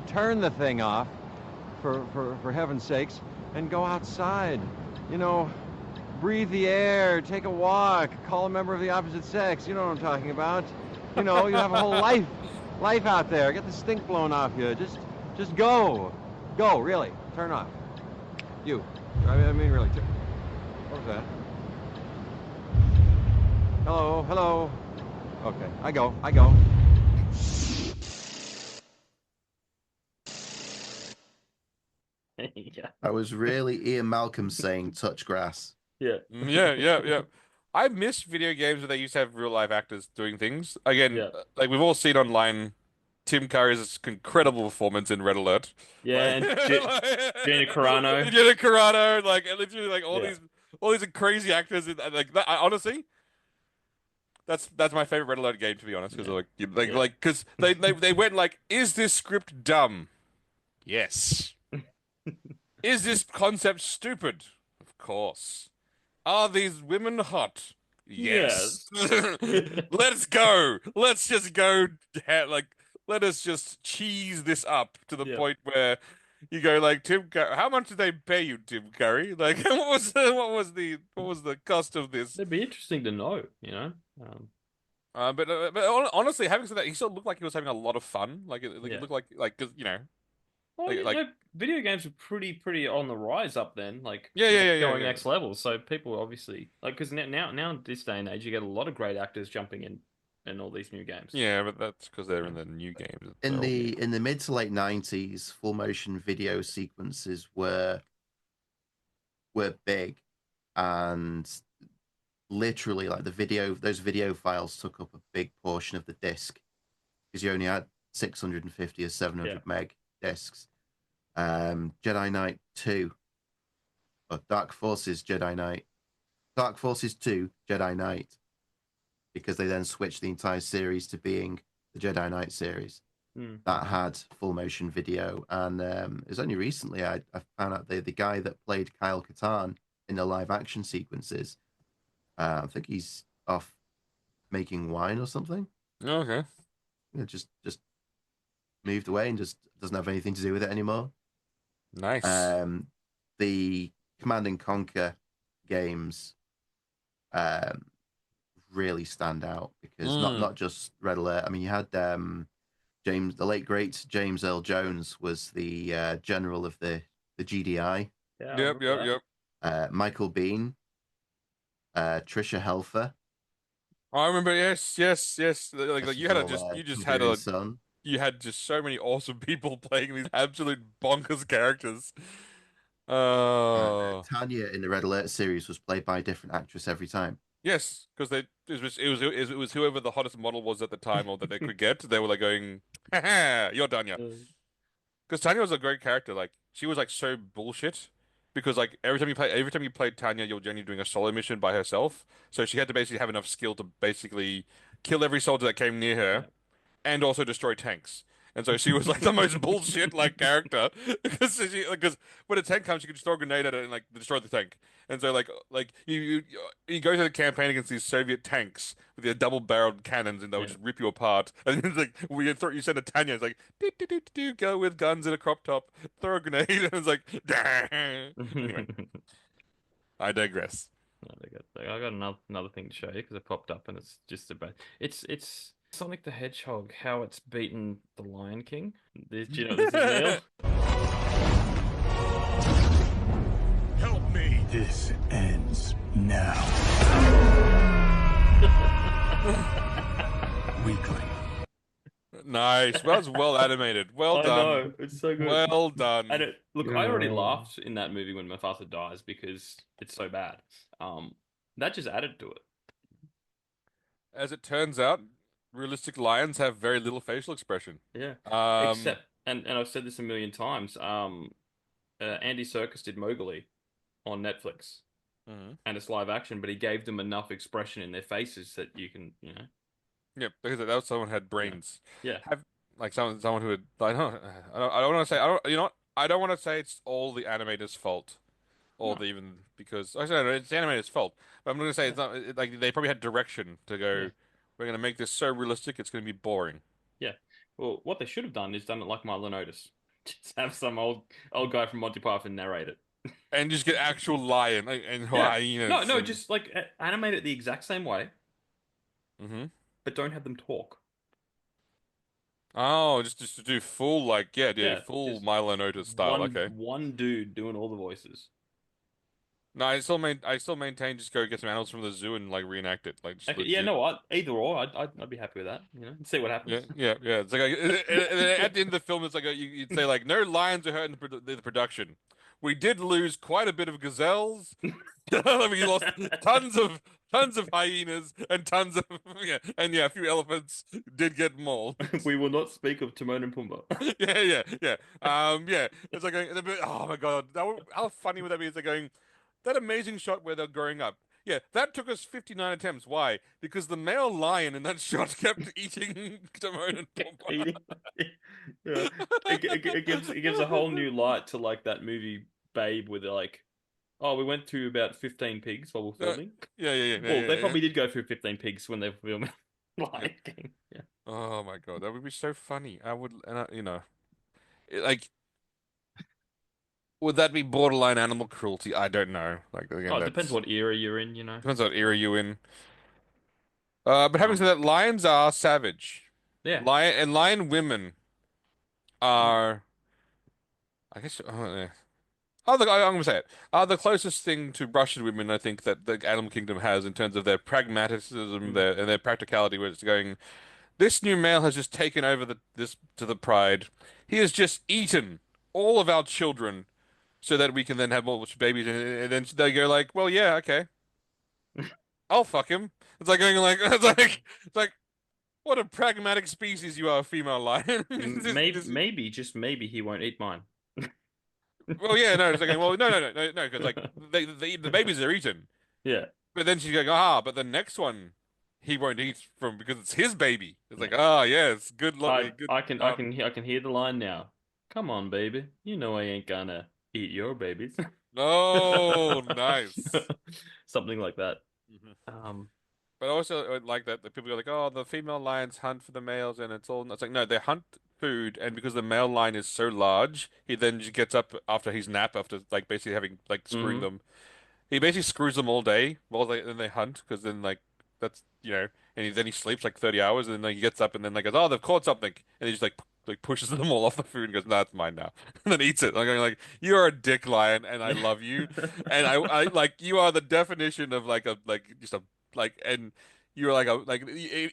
Turn the thing off, for heaven's sakes, and go outside. You know, breathe the air, take a walk, call a member of the opposite sex. You know what I'm talking about. You know, you have a whole life out there. Get the stink blown off you. Just go. Go, really. Turn off. You. I mean, really. What was that? Hello. Okay, I go. Yeah. I was really Ian Malcolm saying touch grass. Yeah. Yeah. I miss video games where they used to have real life actors doing things. Again, Yeah. like we've all seen online Tim Curry's incredible performance in Red Alert. Yeah, and Gina Carano. Gina Carano, like and literally like all Yeah. these crazy actors and like that, honestly, that's my favorite Red Alert game, to be honest, because because they went like, is this script dumb? Yes. Is this concept stupid? Of course. Are these women hot? Yes. Let's go. Let's just go. Let us just cheese this up to the point where you go like, Tim Curry, how much did they pay you, Tim Curry? Like, what was the cost of this? It'd be interesting to know, you know. But honestly, having said that, he still looked like he was having a lot of fun. Like, it looked like because you know. Well, video games are pretty on the rise up then. Like, going next level. So people obviously like because now this day and age, you get a lot of great actors jumping in all these new games. Yeah, but that's because they're in the new games. In the mid to late 90s, full motion video sequences were big, and literally like those video files took up a big portion of the disc because you only had 650 or 700 meg discs. Jedi Knight 2 or Dark Forces 2 Jedi Knight, because they then switched the entire series to being the Jedi Knight series that had full motion video. And it was only recently I found out the guy that played Kyle Katarn in the live action sequences, I think he's off making wine or something. Okay. You know, just moved away and just doesn't have anything to do with it anymore. Nice. The Command and Conquer games really stand out because not just Red Alert. I mean, you had the late great James Earl Jones was the general of the GDI. Yep. Michael Biehn, Trisha Helfer. I remember. Yes. Like you had just so many awesome people playing these absolute bonkers characters. Tanya in the Red Alert series was played by a different actress every time. Yes, because it was whoever the hottest model was at the time, or that they could get. They were like going, "Ha, you're Tanya." Because Tanya was a great character. Like she was like so bullshit. Because like every time you played Tanya, you're generally doing a solo mission by herself. So she had to basically have enough skill to basically kill every soldier that came near her, and also destroy tanks. And so she was like the most bullshit like character because when a tank comes, you can just throw a grenade at it and like destroy the tank. And so like you go to the campaign against these Soviet tanks with their double-barreled cannons, and they'll just rip you apart. And it's like you send a Tanya, it's like do go with guns in a crop top, throw a grenade, and it's like anyway. I digress. I got another thing to show you because it popped up and it's just about it's Sonic the Hedgehog, how it's beaten the Lion King. Do you know what this is, Neil? Help me. This ends now. Weakling. Nice. Well, that's well animated. Well done. I know. It's so good. Well done. And I already laughed in that movie when Mufasa dies because it's so bad. That just added to it. As it turns out, realistic lions have very little facial expression. Yeah. Except, and I've said this a million times, Andy Serkis did Mowgli on Netflix. And it's live action, but he gave them enough expression in their faces that you can, you know. Yeah, because that was someone had brains. Yeah. like someone who would I don't want to say I don't you know what I don't want to say it's all the animators' fault or No. the even because I said it's the animators' fault. But I'm going to say Yeah. it's not like they probably had direction to Yeah. go. We're going to make this so realistic it's going to be boring. Yeah. Well, what they should have done is done it like Milo Notice. Just have some old guy from Monty Python narrate it. And just get actual lion and Yeah. No, hyenas no, and just like animate it the exact same way, hmm but don't have them talk. Oh, just to do full like yeah, Yeah, full just Milo Notice style. Okay. one dude doing all the voices. No, I still maintain just go get some animals from the zoo and like reenact it, like just Okay, yeah, legit. no, either or, I'd be happy with that. See what Yeah, happens. yeah. It's like at the end of the film, it's like you'd say like no lions are hurt in the production. We did lose quite a bit of gazelles. We lost tons of tons of hyenas and tons of a few elephants did get mauled. We will not speak of Timon and Pumbaa. Yeah. It's like oh my God, how funny would that be? It's like going that amazing shot where they're growing up. Yeah, that took us 59 attempts. Why? Because the male lion in that shot kept eating Timon and Pumbaa. Eating. Yeah, it gives a whole new light to like that movie Babe, where they're like, oh, we went through about 15 pigs while we're Uh, filming. Well, they yeah. probably did go through 15 pigs when they were filming Yeah. Lion King. Yeah. Oh my God, that would be so funny. I would, and like, would that be borderline animal cruelty? I don't know. Like Oh, again, it depends that's what era you're in. depends what era you in. But having said Um, that, lions are savage. yeah. Lion women Mm. are, I guess. Oh, yeah. Oh, look, I'm gonna say it. Are the closest thing to Russian women I think that the animal kingdom has in terms of their pragmatism, Mm. their practicality, where it's going. This new male has just taken over this to the pride. He has just eaten all of our children so that we can then have more babies, and then they go like, well, yeah, okay, I'll fuck him. It's like going like it's like what a pragmatic species you are, female lion. Maybe, just maybe he won't eat mine. Well, yeah, no, it's like well, no, because like the babies are eaten, Yeah. but then she's going, but the next one he won't eat from because it's his baby. It's like, Yeah. yes, good luck, good. I can hear the line now. Come on, baby. You know I ain't gonna eat your babies. Oh, nice. Something like that. Mhm. Um, But also like that, the people go like, oh, the female lions hunt for the males, and it's like no, they hunt food, and because the male lion is so large, he then just gets up after his nap, after like basically having like screwing mhm. them. He basically screws them all day while they hunt, because then like that's and then he sleeps like 30 hours, and then like, he gets up and then like goes, oh, they've caught something, and he just like pushes them all off the food and goes, no, it's mine now, and then eats it. I'm going like, you're a dick lion, and I love you, and I like you are the definition of like a like just a like and. You're like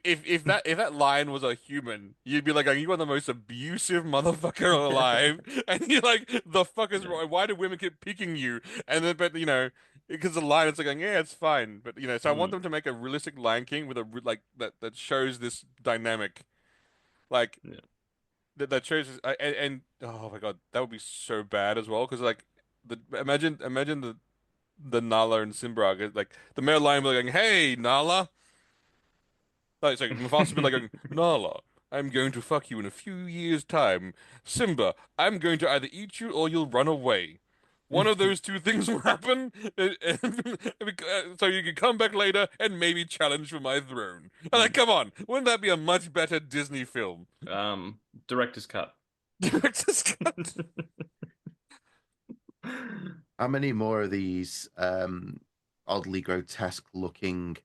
if that lion was a human, you'd be like, you are the most abusive motherfucker alive, and you're like, the fuck is Yeah. wrong? Why do women keep picking you? And then, but because the lion is like going, yeah, it's fine. But so I want Mm. them to make a realistic Lion King with like that shows this dynamic, like Yeah. that shows and oh my God, that would be so bad as well. Because like imagine the Nala and Simba, like the male lion would be like, hey Nala, like sorry, Mufasa would be like going, Nala. I'm going to fuck you in a few years' time. Simba, I'm going to either eat you or you'll run away. One of those two things will happen, so you can come back later and maybe challenge for my throne. And like, Mm. come on, wouldn't that be a much better Disney film? Director's cut. Director's cut. How many more of these oddly grotesque looking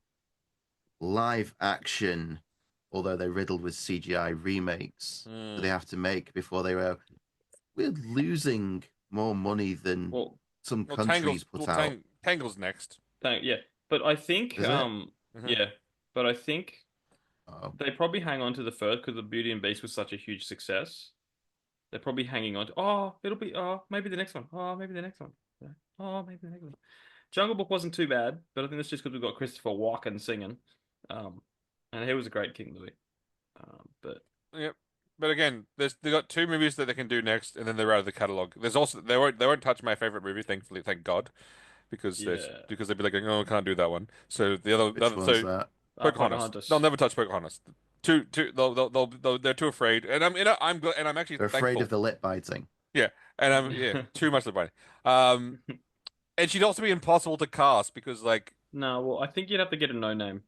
live action, although they're riddled with CGI remakes, do they have to make before we're losing more money than Well, some Well, countries put out? Tangle's next. yeah, but I think Is it? Mhm. yeah, but I think Oh, they probably hang on to the first because the Beauty and Beast was such a huge success. They're probably hanging on to, it'll be, maybe the next one. Oh, maybe the next one. Yeah. Oh, maybe the next one. Jungle Book wasn't too bad, but I think that's just because we've got Christopher Walken singing. And he was a great King Louis. But Yep. But again, they got two movies that they can do next, and then they're out of the catalog. There's also they won't touch my favorite movie, thankfully, thank God, yeah, because they'd be like, oh, I can't do that one. So the which other one's so that? Pocahontas. Pocahontas. They'll never touch Pocahontas. they're too afraid, and I'm good, and I'm actually They're afraid thankful. of the lip biting. Yeah, and I'm too much of the Um, and she'd also be impossible to cast because like No, well, I think you'd have to get a no name.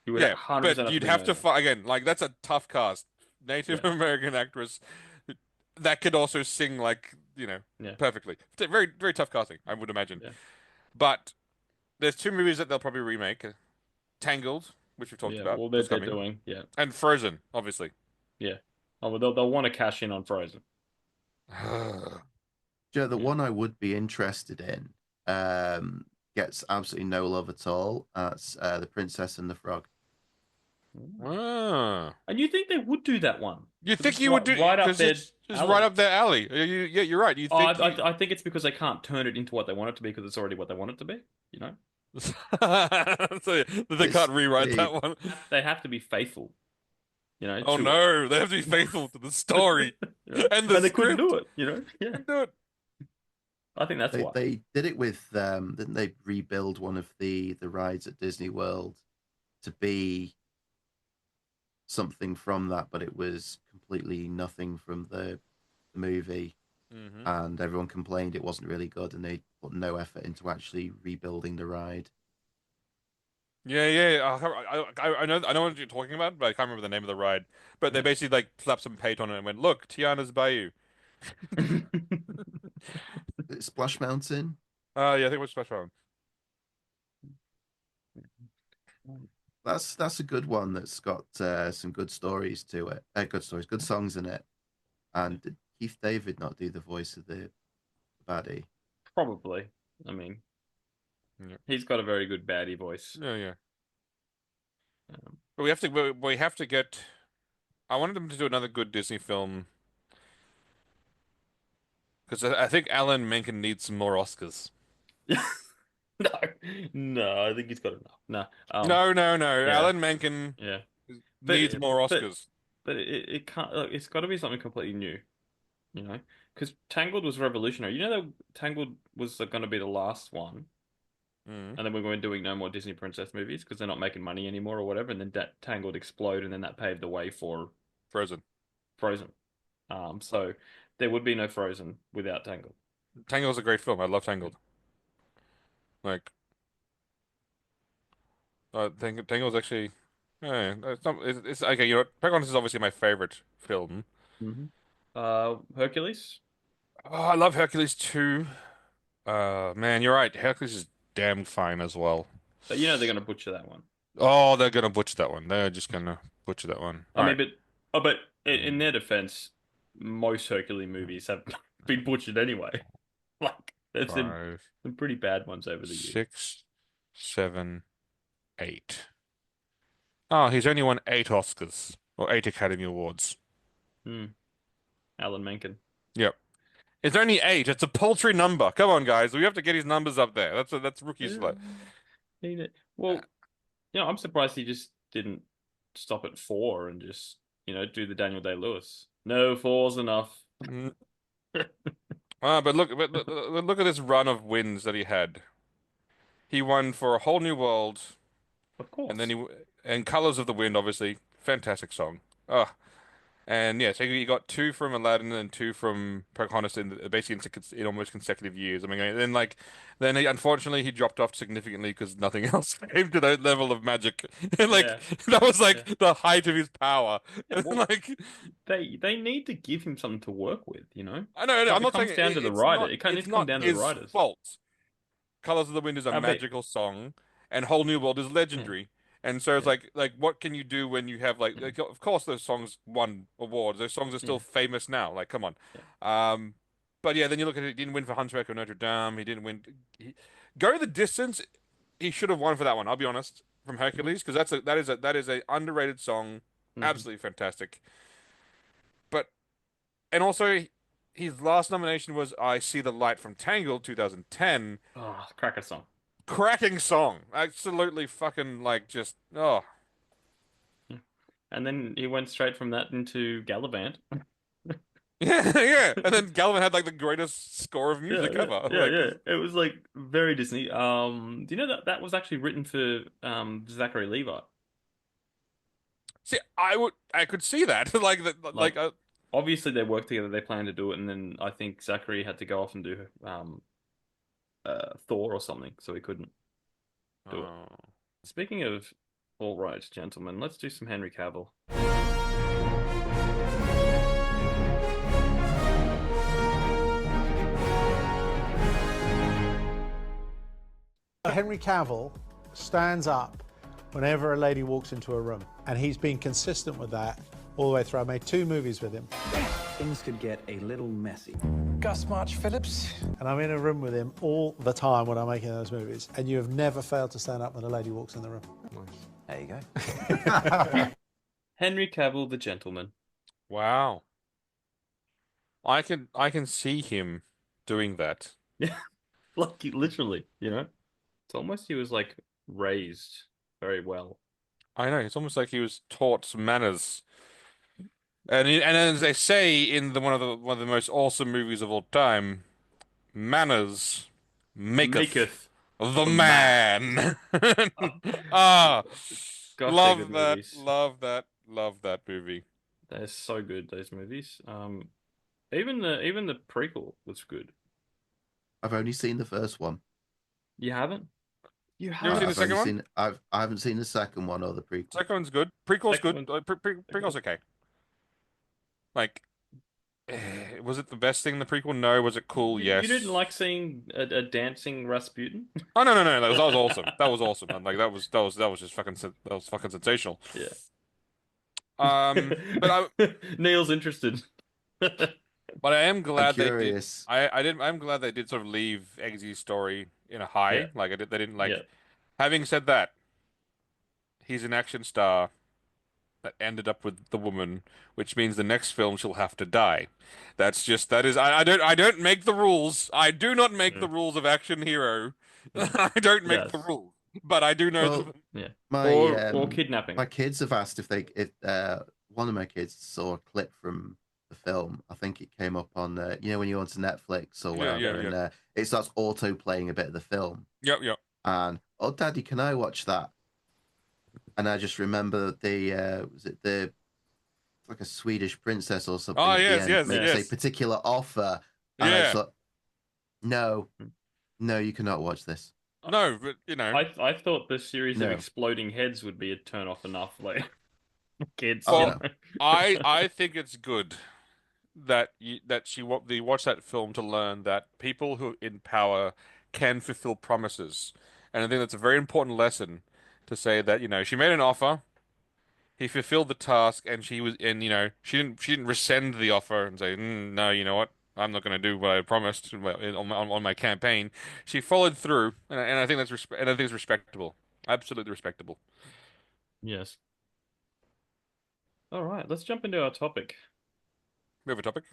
You would yeah, 100% but have to you'd be have no to name. fight again. Like that's a tough cast. Native Yeah, American actress that could also sing like yeah, perfectly. It's a very very tough casting, I would imagine. yeah, But there's two movies that they'll probably remake: Tangled, which we've talked yeah. about, Well, that's they're coming, doing, yeah, and Frozen, obviously. yeah. Oh, well, they'll want to cash in on Frozen. Joe, the Yeah. one I would be interested in gets absolutely no love at all. That's The Princess and the Frog. Ah. And you think they would do that one? You 'Cause think it's you would do right up because their it's right alley. up their alley. Yeah, you're right. You Oh, think you I think it's because they can't turn it into what they want it to be because it's already what they want it to be. You know, so they This can't rewrite the that one. they have to be faithful. Oh To it. no, they have to be faithful to the story You know? and the And they couldn't do script. it. Yeah. Couldn't do it. I think that's they why. they did it with didn't they rebuild one of the rides at Disney World to be something from that, but it was completely nothing from the movie, Hmm. and everyone complained it wasn't really good, and they put no effort into actually rebuilding the ride. Yeah. I know what you're talking about, but I can't remember the name of the ride. But they Yeah. basically like slapped some paint on it and went, "Look, Tiana's Bayou." Splash Mountain. Yeah, I think it was Splash Mountain. That's a good one that's got some good stories to it. Good stories, good songs in it. And did Keith David not do the voice of the baddie? Probably. I mean, Yeah, he's got a very good baddie voice. yeah. Um, But we have to get. I wanted them to do another good Disney film because I think Alan Menken needs some more Oscars. no, no, I think he's got enough. No, No. yeah, Alan Menken yeah, needs more but Oscars. it can't. Look, it's got to be something completely new. You know, because Tangled was revolutionary. You know that Tangled was going to be the last one, Mm. and then we're going to be doing no more Disney princess movies because they're not making money anymore or whatever. And then that Tangled exploded, and then that paved the way for Frozen. Frozen. So there would be no Frozen without Tangled. Tangled's a great film. I love Tangled. Like, Tangled's actually. It's not. It's okay. You know, Pocahontas is obviously my favorite film. Mm-hmm. Hercules. Oh, I love Hercules too. Man, you're right. Hercules is damn fine as well. But you know they're going to butcher that one. Oh, they're gonna butcher that one. They're just gonna butcher that one. I All mean, right. but in their defense, most Hercules movies have been butchered anyway. Like there's Five, some pretty bad ones over the years. 6, 7, 8. Oh, he's only won 8 Oscars or 8 Academy Awards. Hmm. Alan Menken. Yep. It's only 8. It's a paltry number. Come on, guys. We have to get his numbers up there. That's rookies like. Well, I'm surprised he just didn't stop at 4 and just do the Daniel Day-Lewis. No, 4's enough. Mm. But look at this run of wins that he had. He won for A Whole New World, Of course. and then and Colors of the Wind, obviously, fantastic song. Oh, and yeah, so he got 2 from Aladdin and 2 from Pocahontas basically in almost consecutive years. I mean, and then unfortunately he dropped off significantly because nothing else came to that level of magic. And like Yeah. that was like Yeah. the height of his power. Yeah, And well, like they need to give him something to work with. I know, I'm It not comes saying down to the it's writer. not It needs it's to come not down to the his writers. fault. Colors of the Wind is a I bet. magical song, and Whole New World is Yeah. legendary. And so it's Yeah. like what can you do when you have of course those songs won awards. Those songs are still Yeah. famous now. Like come on. Yeah. But yeah, then you look at it. He didn't win for Hunchback of Notre Dame. He didn't win. Go the Distance. He should have won for that one. I'll be honest. From Hercules, because that is a underrated song. Mhm. Absolutely fantastic. But and also his last nomination was I See the Light from Tangled 2010. Oh, cracker song. Cracking song. Absolutely fucking like just oh. Yeah. And then he went straight from that into Gallivant. Yeah. And then Galvin had like the greatest score of music ever. Like Yeah. It was like very Disney. Do you know that was actually written for Zachary Levi? See, I could see that. Like that, Like, obviously they worked together, they planned to do it, and then I think Zachary had to go off and do Thor or something, so he couldn't do it. oh. Speaking of all right, gentlemen, let's do some Henry Cavill. Henry Cavill stands up whenever a lady walks into a room, and he's been consistent with that all the way through. I made 2 movies with him. Things could get a little messy. Gus March Phillips. And I'm in a room with him all the time when I'm making those movies, and you have never failed to stand up when a lady walks in the room. There you go. Henry Cavill, the gentleman. Wow. I can see him doing that. Yeah, like literally, you know, it's almost he was like raised very well. I know, it's almost like he was taught some manners. And as they say in one of the most awesome movies of all time, manners maketh the man. Ah, Gosh, they're good that, movies. love that movie. They're so good, those movies. Even the prequel was good. I've only seen the first one. You haven't? You ever haven't? seen the I've second only one? seen- I haven't seen the second one or the prequel. Second one's good. Prequel's Second good. Prequel's okay. Like, was it the best thing in the prequel? No. Was it cool? You Yes. didn't like seeing a dancing Rasputin? Oh no. That was awesome. That was awesome. And like that was just fucking sensational. Yeah. But Neil's interested. I am glad they did. curious. I'm glad they did sort of leave Eggsy's story in a high. Yeah. Like they didn't like. Yeah. Having said that, he's an action star that ended up with the woman, which means the next film she'll have to die. That is I don't make the rules. I do not make the rules of action hero. I don't make the rules, but I do know Well, them. Yeah. My Or kidnapping. my kids have asked if one of my kids saw a clip from the film. I think it came up on when you go onto Netflix or whatever, and it starts auto playing a bit of the film. Yep. And oh, Daddy, can I watch that? And I just remember was it like a Swedish princess or something? Oh, at the yes, end yes, makes yes. a particular offer, and I Yeah. just thought, no, you cannot watch this. No, but you know. I thought the series of No. exploding heads would be a turn off enough, like kids. Oh, you no. know? I think it's good that they watch that film to learn that people who are in power can fulfill promises, and I think that's a very important lesson to say that she made an offer, he fulfilled the task, and she didn't rescind the offer and say no, you know what, I'm not going to do what I promised on my campaign. She followed through, and I think it's respectable, absolutely respectable. Yes. All right, let's jump into our topic. We have a topic.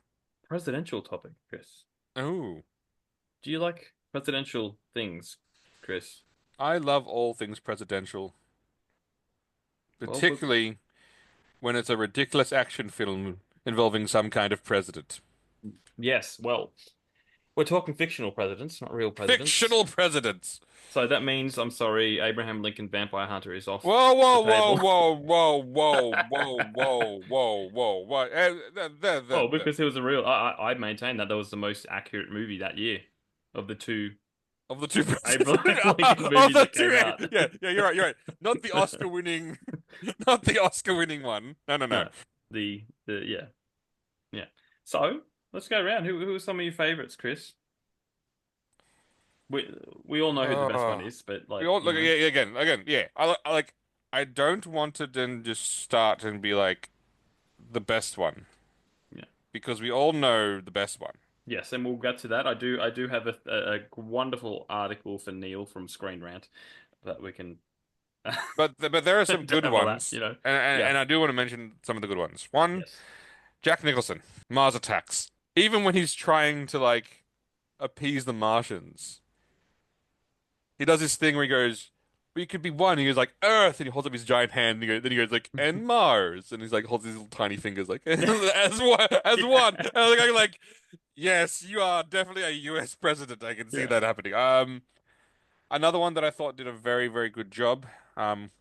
Presidential topic, Chris. Oh. Do you like presidential things, Chris? I love all things presidential, Well, particularly when it's a ridiculous action film involving some kind of president. Yes, well, we're talking fictional presidents, not real presidents. Fictional presidents. So that means, I'm sorry, Abraham Lincoln Vampire Hunter is off. Whoa, whoa, the table. whoa. What? Oh, because it was a real. I maintain that was the most accurate movie that year of the two. Of the two Abraham Lincoln of movies the that two, came out. yeah, you're right. Not the Oscar-winning, not the Oscar-winning one. No. Yeah. So let's go around. Who are some of your favorites, Chris? We all know who the best one is, but like We all, you know. again, yeah. I don't want to then just start and be like the best one. Yeah. Because we all know the best one. Yes, and we'll get to that. I do have a wonderful article for Neil from Screen Rant that we can. But there are some good Have all that, ones, you know. and I do want to mention some of the good ones. One, Yes. Jack Nicholson, Mars Attacks. Even when he's trying to like appease the Martians, he does this thing where he goes, "We could be one." He goes like Earth, and he holds up his giant hand. And then he goes like, "And Mars," and he's like holds his little tiny fingers like as one. And I'm like, yes, you are definitely a U.S. president. I can see that happening. Another one that I thought did a very, very good job.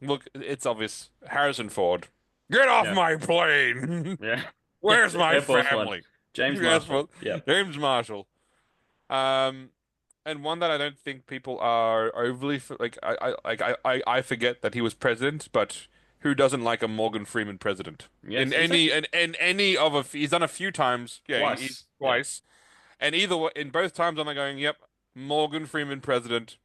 Look, it's obvious. Harrison Ford. Get off Yeah. my plane. Yeah. Where's my Air Force One. family? James Yes, Marshall. well, Yeah. James Marshall. And one that I don't think people are overly like. I forget that he was president, but who doesn't like a Morgan Freeman president? Yes, he's actually In any of he's done a few times. Yeah, twice. Yeah. twice. And in both times I'm like going, yep, Morgan Freeman president.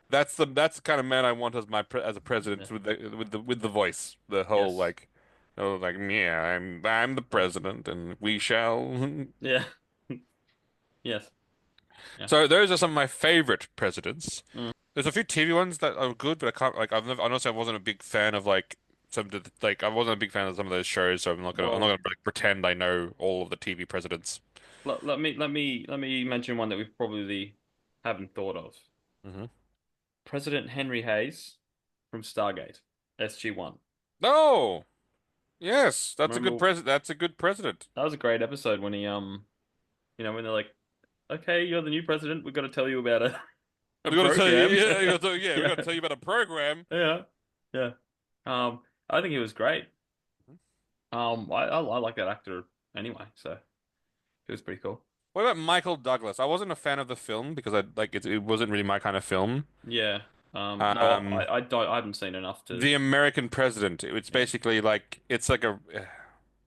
That's the kind of man I want as as a president Yeah. with the voice, the whole Yes. like, oh like yeah, I'm the president and we shall. Yeah. Yes. Yeah. So those are some of my favorite presidents. Mm. There's a few TV ones that are good, but I can't like honestly I wasn't a big fan of like I wasn't a big fan of some of those shows, so I'm not gonna like, pretend I know all of the TV presidents. Let me mention one that we probably haven't thought of. Mm-hmm. President Henry Hayes from Stargate, SG-1. No, yes, that's a good Remember, president. That's a good president. that was a great episode when he when they're like, "Okay, you're the new president. We've got to tell you about a We gotta tell you, program." yeah, we Yeah. gotta tell you about a program. Yeah, yeah. I think he was great. I like that actor anyway, so it was pretty cool. What about Michael Douglas? I wasn't a fan of the film because it wasn't really my kind of film. Yeah. No, I haven't seen enough to The American President. It's basically like it's like a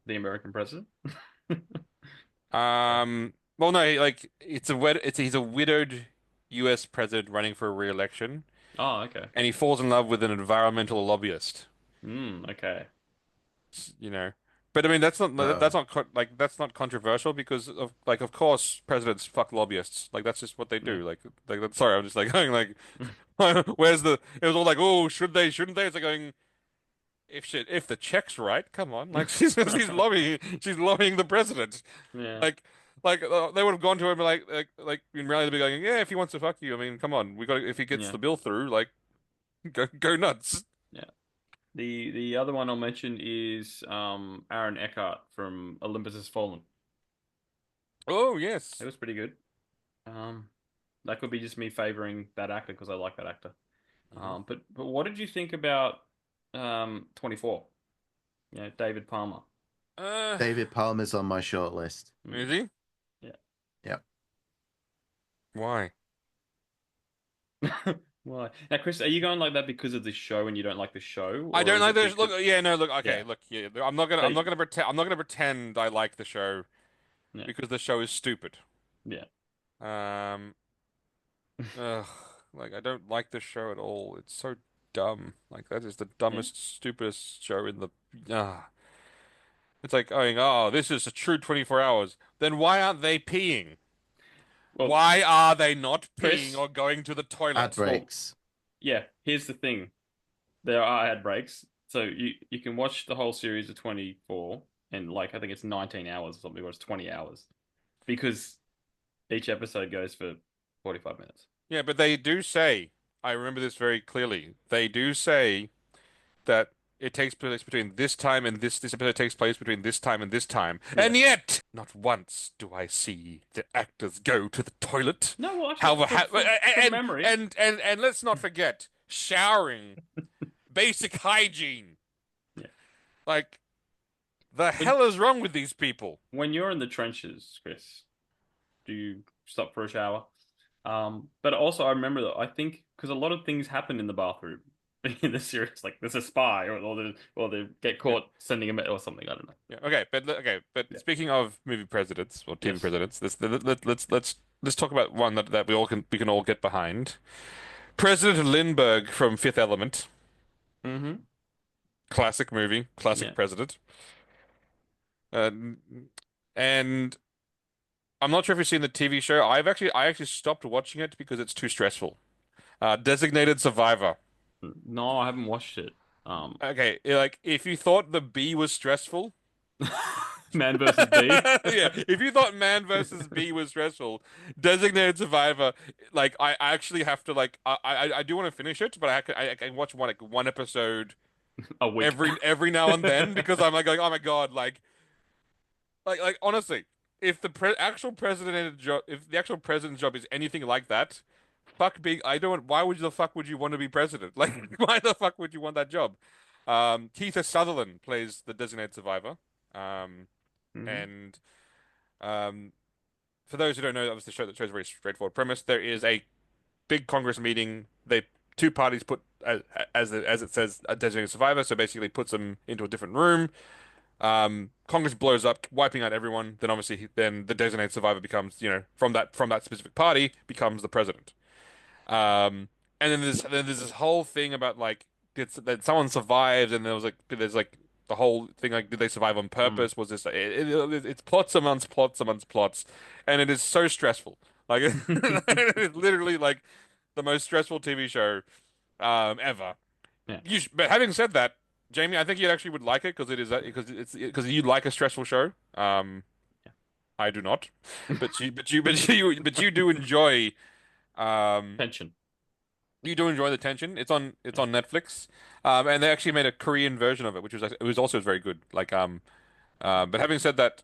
the American president. well no like he's a widowed US president running for re-election Oh, okay. and he falls in love with an environmental lobbyist, Okay. you know. But I mean that's not that's not controversial because of course presidents fuck lobbyists. Like that's just what they do. Sorry, I'm just like going like where's the it was all like, "Oh, should they? Shouldn't they?" It's like going if the check's right, come on. Like she's lobbying the president. Yeah. They would have gone to him like in reality they'd be going, "Yeah, if he wants to fuck you, I mean, come on. If he gets Yeah. the bill through, like go nuts." Yeah. The other one I'll mention is Aaron Eckhart from Olympus Has Fallen. Oh, yes. It was pretty good. That could be just me favoring that actor because I like that actor. But what did you think about 24? Yeah, David Palmer. David Palmer's on my shortlist. Is he? Yeah. Yep. Why? Why? Now, Chris, are you going like that because of the show and you don't like the show? I don't is like it this. because- Look, yeah, no, look, okay, Yeah. look, yeah. I'm not gonna pretend I like the show Yeah. because the show is stupid. Yeah. Ugh, like I don't like the show at all. It's so dumb. Like that is the dumbest, stupidest show in the. It's like going, oh, this is a true 24 hours. Then why aren't they peeing? Well, Why are they not Chris, peeing or going to the toilet? Ad breaks. yeah, here's the thing. There are ad breaks. So you can watch the whole series of 24 and like I think it's 19 hours or something, or it's 20 hours. Because each episode goes for 45 minutes. Yeah, but they do say, I remember this very clearly. They do say that it takes place between this time and this episode takes place between this time and this time. Yeah. And yet, not once do I see the actors go to the toilet. No, well, actually, from memory. And let's not forget showering, basic hygiene. Yeah. Like, the hell is wrong with these people? When you're in the trenches, Chris, do you stop for a shower? But also I remember that I think because a lot of things happen in the bathroom in the series, like there's a spy or they get caught sending a or something. I don't know. Yeah. But Yeah. speaking of movie presidents or TV Yes. presidents, let's talk about one that we can all get behind. President Lindbergh from Fifth Element. Mm-hmm. Classic movie, classic Yeah. president. And I'm not sure if you've seen the TV show. I actually stopped watching it because it's too stressful. Designated Survivor. No, I haven't watched it. Okay, like if you thought the Bee was stressful, Man versus Bee. yeah, if you thought Man versus Bee was stressful, Designated Survivor, like I actually have to like I do want to finish it, but I can watch one episode A week. every now and then because I'm like going, oh my God, like honestly, if the actual president if the actual president's job is anything like that, fuck being I don't why would the fuck would you want to be president? Like why the fuck would you want that job? Keith Sutherland plays the designated survivor. Um, and um, for those who don't know, obviously the show's a very straightforward premise. There is a big Congress meeting. Two parties put as it says a designated survivor, so basically puts them into a different room. Congress blows up, wiping out everyone. Then obviously then the designated survivor becomes, from that specific party becomes the president. And then there's this whole thing about like that someone survives, and there's like the whole thing like did they survive on purpose? Was this it's plots amongst plots amongst plots, and it is so stressful. Like it's literally like the most stressful TV show ever. Yeah. But having said that, Jamie, I think you actually would like it because you like a stressful show. I do not, but you do enjoy Tension. you do enjoy the tension. It's on Netflix, and they actually made a Korean version of it, which was also very good. But having said that,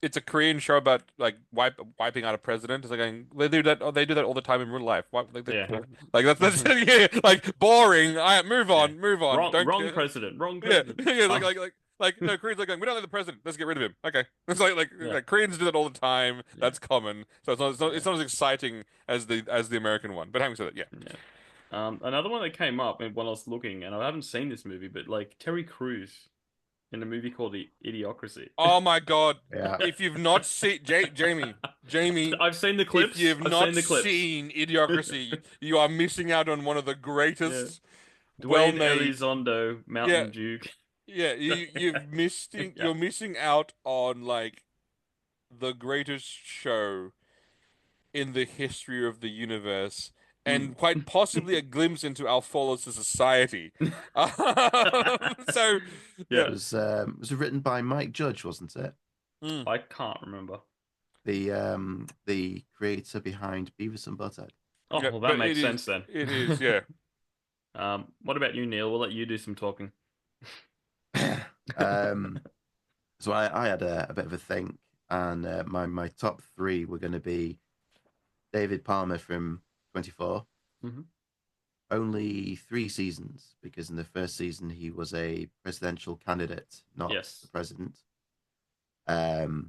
it's a Korean show about like wiping out a president. It's like they do that. Oh, they do that all the time in real life. Yeah. Like that's yeah, like boring. All right, move on, move on. Wrong president. Wrong Yeah, president. yeah, like no, Koreans like going, we don't like the president. Let's get rid of him. Okay, it's like Koreans do that all the time. That's common. So it's not as exciting as the American one. But having said that, yeah. Another one that came up when I was looking, and I haven't seen this movie, but like Terry Crews in a movie called Idiocracy. Oh my God! Yeah. If you've not seen Jamie, I've seen the clips. If you've I've not seen the clips. seen Idiocracy, you are missing out on one of the greatest, Dwayne well-made. Elizondo, Mountain Duke. Yeah, you're missing out on like the greatest show in the history of the universe, and quite possibly a glimpse into our fall as a society. So It was written by Mike Judge, wasn't it? I can't remember. The creator behind Beavis and Butthead. Oh, well, that makes sense then. It is, yeah. What about you, Neil? We'll let you do some talking. So I had a bit of a think, and my top three were going to be David Palmer from 24. Only 3 seasons, because in the first season he was a presidential candidate, not the president. But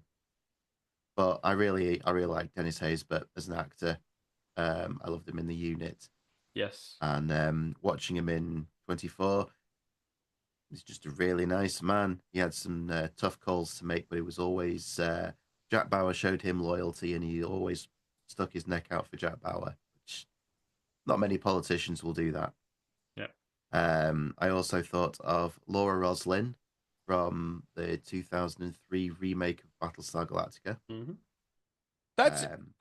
I really like Dennis Hayes, but as an actor, I loved him in The Unit. Yes. And watching him in 24, he's just a really nice man. He had some tough calls to make, but he was always Jack Bauer showed him loyalty, and he always stuck his neck out for Jack Bauer, which not many politicians will do that. Yeah. I also thought of Laura Roslin from the 2003 remake of Battlestar Galactica.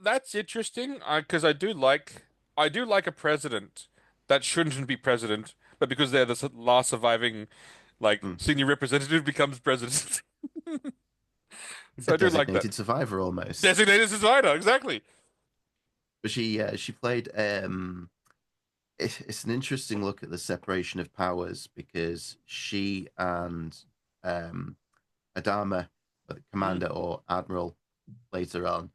That's interesting, because I do like a president that shouldn't be president, but because they're the last surviving, senior representative becomes president. So I do like that. Designated survivor, almost. Designated survivor, exactly. But she played. It's an interesting look at the separation of powers, because she and Adama, the commander or admiral, later on,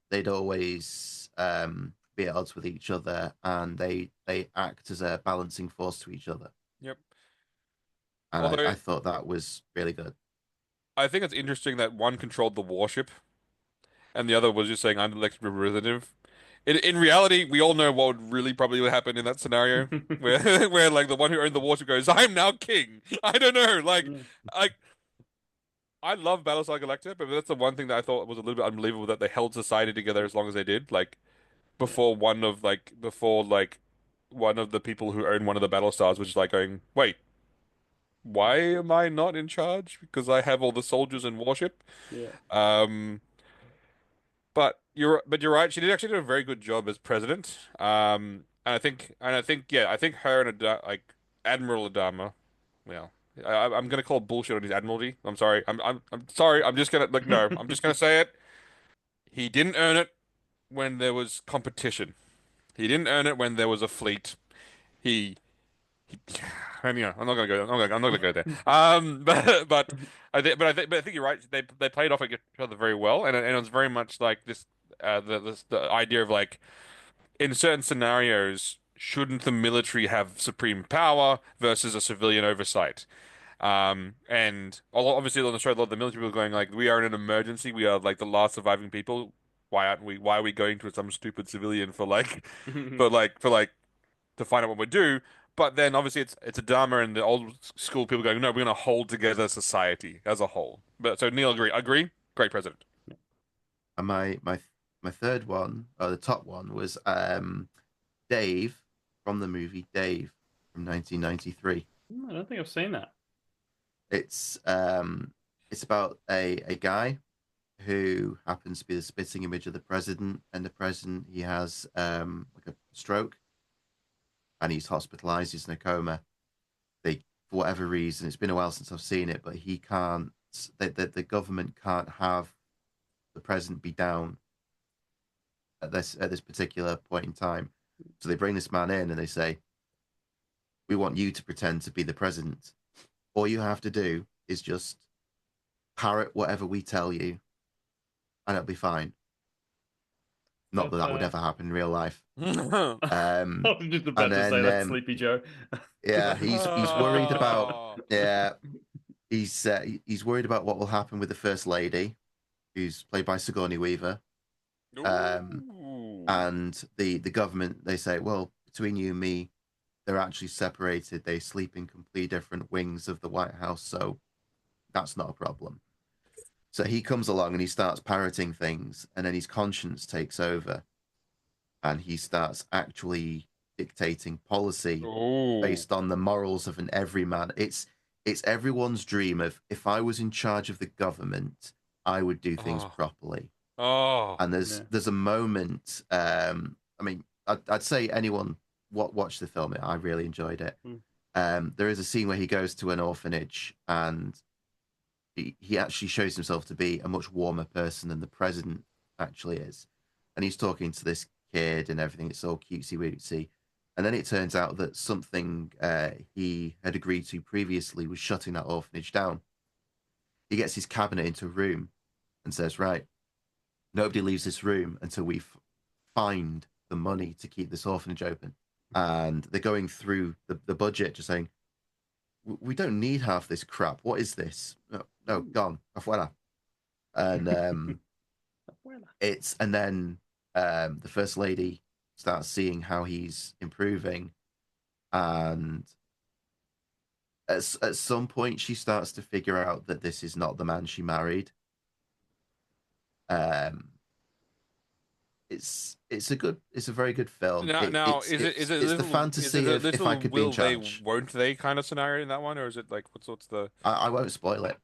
they'd always be at odds with each other, and they act as a balancing force to each other. Yep. And I thought that was really good. I think it's interesting that one controlled the warship, and the other was just saying, "I'm the elected representative." In reality, we all know what would really probably happen in that scenario, where like the one who owned the warship goes, "I'm now king." I don't know, I love Battlestar Galactica, but that's the one thing that I thought was a little bit unbelievable, that they held society together as long as they did. Like before one of the people who owned one of the Battlestars was just like going, "Wait, why am I not in charge? Because I have all the soldiers and warship." Yeah. But you're right. She did actually do a very good job as president. And I think her and Admiral Adama, well, I'm gonna call bullshit on his admiralty. I'm sorry. I'm sorry. I'm just gonna no. I'm just gonna say it. He didn't earn it when there was competition. He didn't earn it when there was a fleet. And I'm not gonna go. I'm not gonna go there. But I think you're right. They played off each other very well, and it was very much like this. The idea of like, in certain scenarios, shouldn't the military have supreme power versus a civilian oversight? And obviously on the show, a lot of the military people are going like, we are in an emergency. We are like the last surviving people. Why aren't we? Why are we going to some stupid civilian for like, for like to find out what we do? But then obviously it's a Dharma and the old school people going, no, we're going to hold together society as a whole. But so Neil agree? Great president. And my third one, or the top one, was Dave from the movie Dave from 1993. I don't think I've seen that. It's about a guy who happens to be the spitting image of the president, and the president, he has like a stroke, and he's hospitalized. He's in a coma. They, for whatever reason, it's been a while since I've seen it, but he can't. The government can't have the president be down at this particular point in time. So they bring this man in and they say, "We want you to pretend to be the president. All you have to do is just parrot whatever we tell you, and it'll be fine." Not that would ever happen in real life. I was just about to say that, Sleepy Joe. Yeah, he's worried about he's worried about what will happen with the first lady, who's played by Sigourney Weaver. And the government, they say, well, between you and me, they're actually separated. They sleep in completely different wings of the White House, so that's not a problem. So he comes along and he starts parroting things, and then his conscience takes over, and he starts actually dictating policy based on the morals of an everyman. It's everyone's dream of, if I was in charge of the government, I would do things properly. And there's a moment. I mean, I'd say anyone watch the film. I really enjoyed it. There is a scene where he goes to an orphanage and he actually shows himself to be a much warmer person than the president actually is. And he's talking to this kid and everything. It's all cutesy-wootsy. And then it turns out that something he had agreed to previously was shutting that orphanage down. He gets his cabinet into a room and says, right, nobody leaves this room until we find the money to keep this orphanage open. And they're going through the budget, just saying, we don't need half this crap. What is this? No, gone. Afuera. And and then the first lady starts seeing how he's improving, and at some point she starts to figure out that this is not the man she married. It's a very good film. It's the fantasy of if I could be in charge. Won't they kind of scenario in that one, or is it like what's the? I won't spoil it.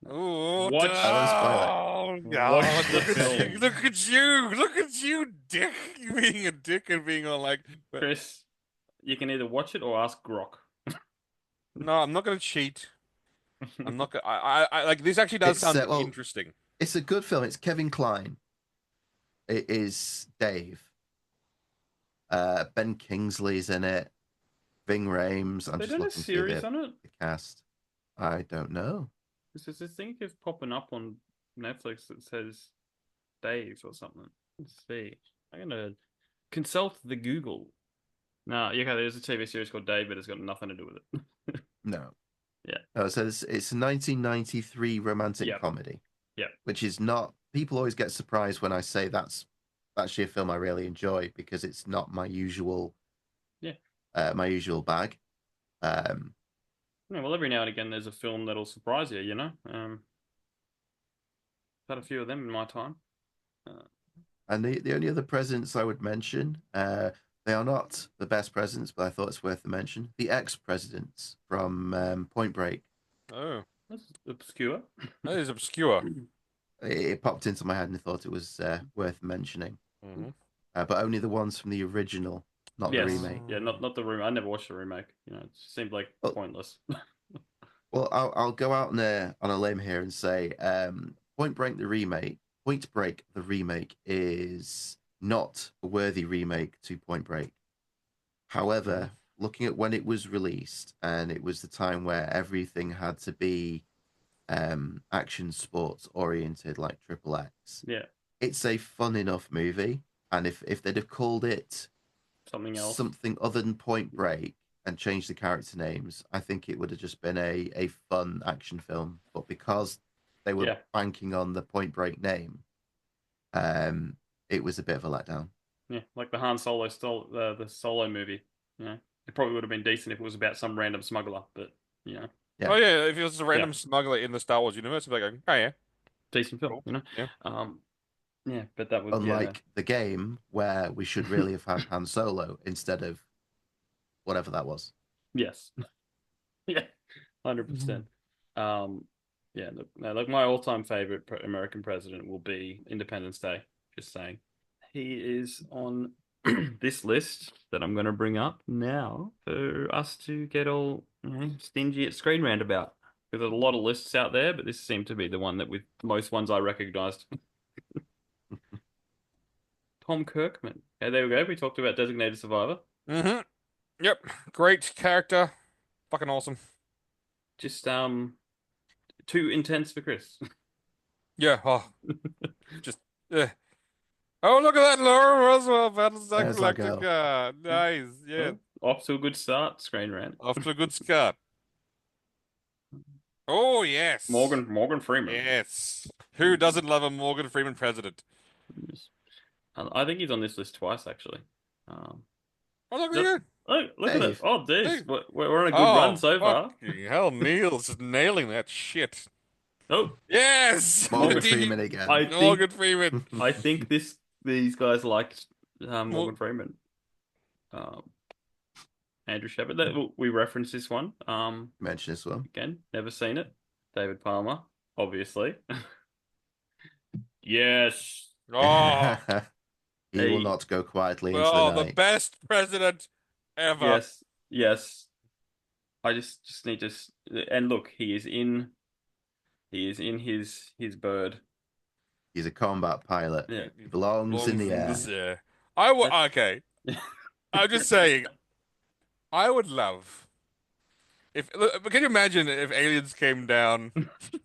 Oh, what? I won't spoil it. Look at you, dick! You being a dick and being all like, Chris, you can either watch it or ask Grok. No, I'm not gonna cheat. I'm not gonna. I like this. Actually, does sound interesting. It's a good film. It's Kevin Kline. It is Dave. Ben Kingsley's in it. Ving Rhames. I'm they just done a looking series through on it? the cast. I don't know. Because this thing keeps popping up on Netflix that says Dave or something. Let's see. I'm gonna consult the Google. No, okay, there's a TV series called Dave, but it's got nothing to do with it. No. Yeah. No, so it's a 1993 romantic comedy. Yeah. Which is not. People always get surprised when I say that's actually a film I really enjoy, because it's not my usual. Yeah. My usual bag. Yeah, well, every now and again there's a film that'll surprise you, you know. I've had a few of them in my time. And the only other presidents I would mention, they are not the best presidents, but I thought it's worth a mention. The ex-presidents from Point Break. Oh, that's obscure. That is obscure. It popped into my head and I thought it was worth mentioning. Mm-hmm. But only the ones from the original, not the remake. Yeah, not the remake. I never watched the remake. You know, it seemed like pointless. Well, I'll go out on a limb here and say Point Break the remake is not a worthy remake to Point Break. However, looking at when it was released, and it was the time where everything had to be action sports oriented, like Triple X. Yeah, it's a fun enough movie, and if they'd have called it something else. something other than Point Break and changed the character names, I think it would have just been a fun action film. But because they were banking on the Point Break name, it was a bit of a letdown. Yeah, like the Han Solo the Solo movie. It probably would have been decent if it was about some random smuggler, but Yeah. Oh yeah, if it was a random smuggler in the Star Wars universe, I'd be like, oh yeah, decent film, cool. Yeah, but that was unlike the game where we should really have had Han Solo instead of whatever that was. Yes. Yeah, 100%. Yeah, look, my all-time favorite American president will be Independence Day. Just saying, he is on this list that I'm going to bring up now for us to get all stingy at Screen Rant about. Because there's a lot of lists out there, but this seemed to be the one that with most ones I recognized. Tom Kirkman. Okay, there we go. We talked about Designated Survivor. Mm-hmm. Yep. Great character. Fucking awesome. Just too intense for Chris. Yeah. Oh. Just. Oh, look at that, Laura Roswell, Battlestar Galactica. Nice. Yeah. Off to a good start, Screen Rant. Off to a good start. Oh yes. Morgan Freeman. Yes. Who doesn't love a Morgan Freeman president? Yes. I think he's on this list twice, actually. Oh, look at you. Look at that. Oh, dude. We're on a good run so far. Hell, Neil's just nailing that shit. Oh. Yes! Morgan Freeman again. Morgan Freeman. I think these guys liked Morgan Freeman. Andrew Shepard. We referenced this one. Mention this one. Again, never seen it. David Palmer, obviously. Yes. Oh. He will not go quietly into the night. The best president ever. Yes. I just need to... And look, he is in his bird. He's a combat pilot. Yeah. He belongs in the air. Okay. I'm just saying, I would love... Can you imagine if aliens came down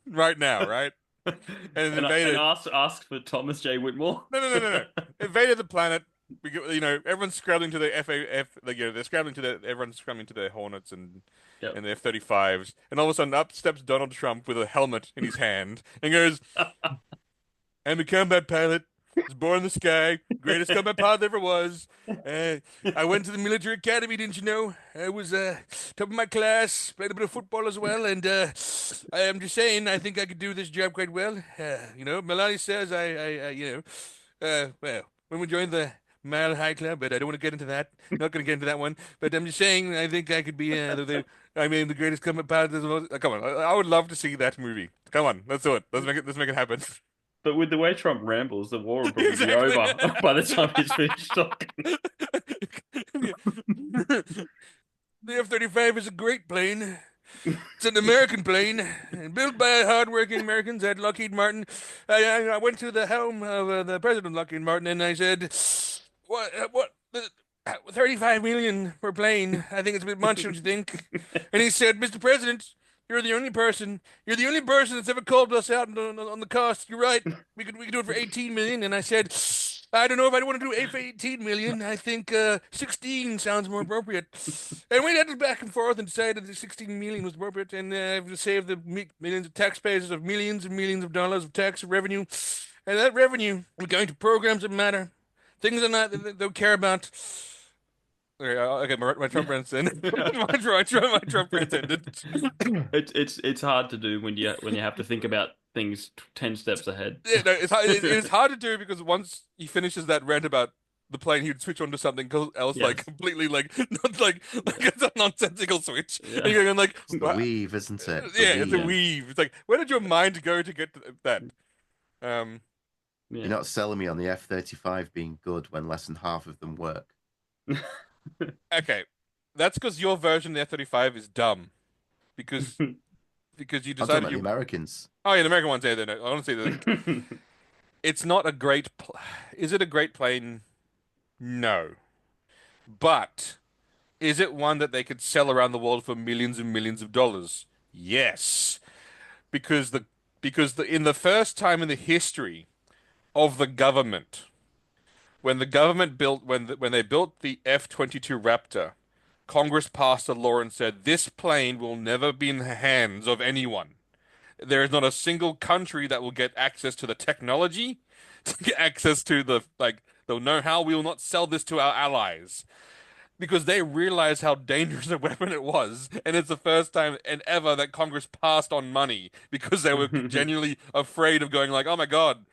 right now, right? And invaded. And asked for Thomas J. Whitmore. No. Invaded the planet. Everyone's scrambling to the everyone's scrambling to their Hornets and their F-35s, and all of a sudden up steps Donald Trump with a helmet in his hand and goes, "I'm a combat pilot. Was born in the sky. Greatest combat pilot there ever was. I went to the military academy, didn't you know? I was top of my class, played a bit of football as well, and I'm just saying, I think I could do this job quite well. Melania says well, when we joined the Mile High Club, but I don't want to get into that. Not going to get into that one. But I'm just saying, I think I could be the greatest combat pilot there was. Come on, I would love to see that movie. Come on, let's do it. Let's make it happen." But with the way Trump rambles, the war will probably be over by the time he's finished talking. The F-35 is a great plane. It's an American plane, built by hard-working Americans at Lockheed Martin. I went to the helm of the president of Lockheed Martin, and I said, "What? 35 million per plane? I think it's a bit much, don't you think?" And he said, "Mr. President, you're the only person that's ever called us out on the cost. You're right. We could do it for 18 million." And I said, "I don't know if I want to do it for 18 million. I think 16 sounds more appropriate." And we had it back and forth and decided that 16 million was appropriate, and to save the millions of taxpayers of millions and millions of dollars of tax revenue. And that revenue is going to programs that matter, things that they'll care about. Okay, my Trump rant's in. my Trump rant's ended. It's hard to do when you have to think about things 10 steps ahead. Yeah, no, it's hard to do because once he finishes that rant about the plane, he'd switch on to something else, like completely not like it's a nonsensical switch. Yeah. And you're going like, it's the weave, isn't it? It's a weave. It's like, where did your mind go to get to that? You're not selling me on the F-35 being good when less than half of them work. Okay, that's because your version of the F-35 is dumb. Because you decided the Americans. Oh yeah, the American ones. Yeah, honestly, it's not a great. Is it a great plane? No, but is it one that they could sell around the world for millions and millions of dollars? Yes, because in the first time in the history of the government, when the government built when they built the F-22 Raptor, Congress passed a law and said this plane will never be in the hands of anyone. There is not a single country that will get access to the technology, to get access to the know-how. We will not sell this to our allies because they realized how dangerous a weapon it was, and it's the first time and ever that Congress passed on money because they were genuinely afraid of going like, "Oh my God,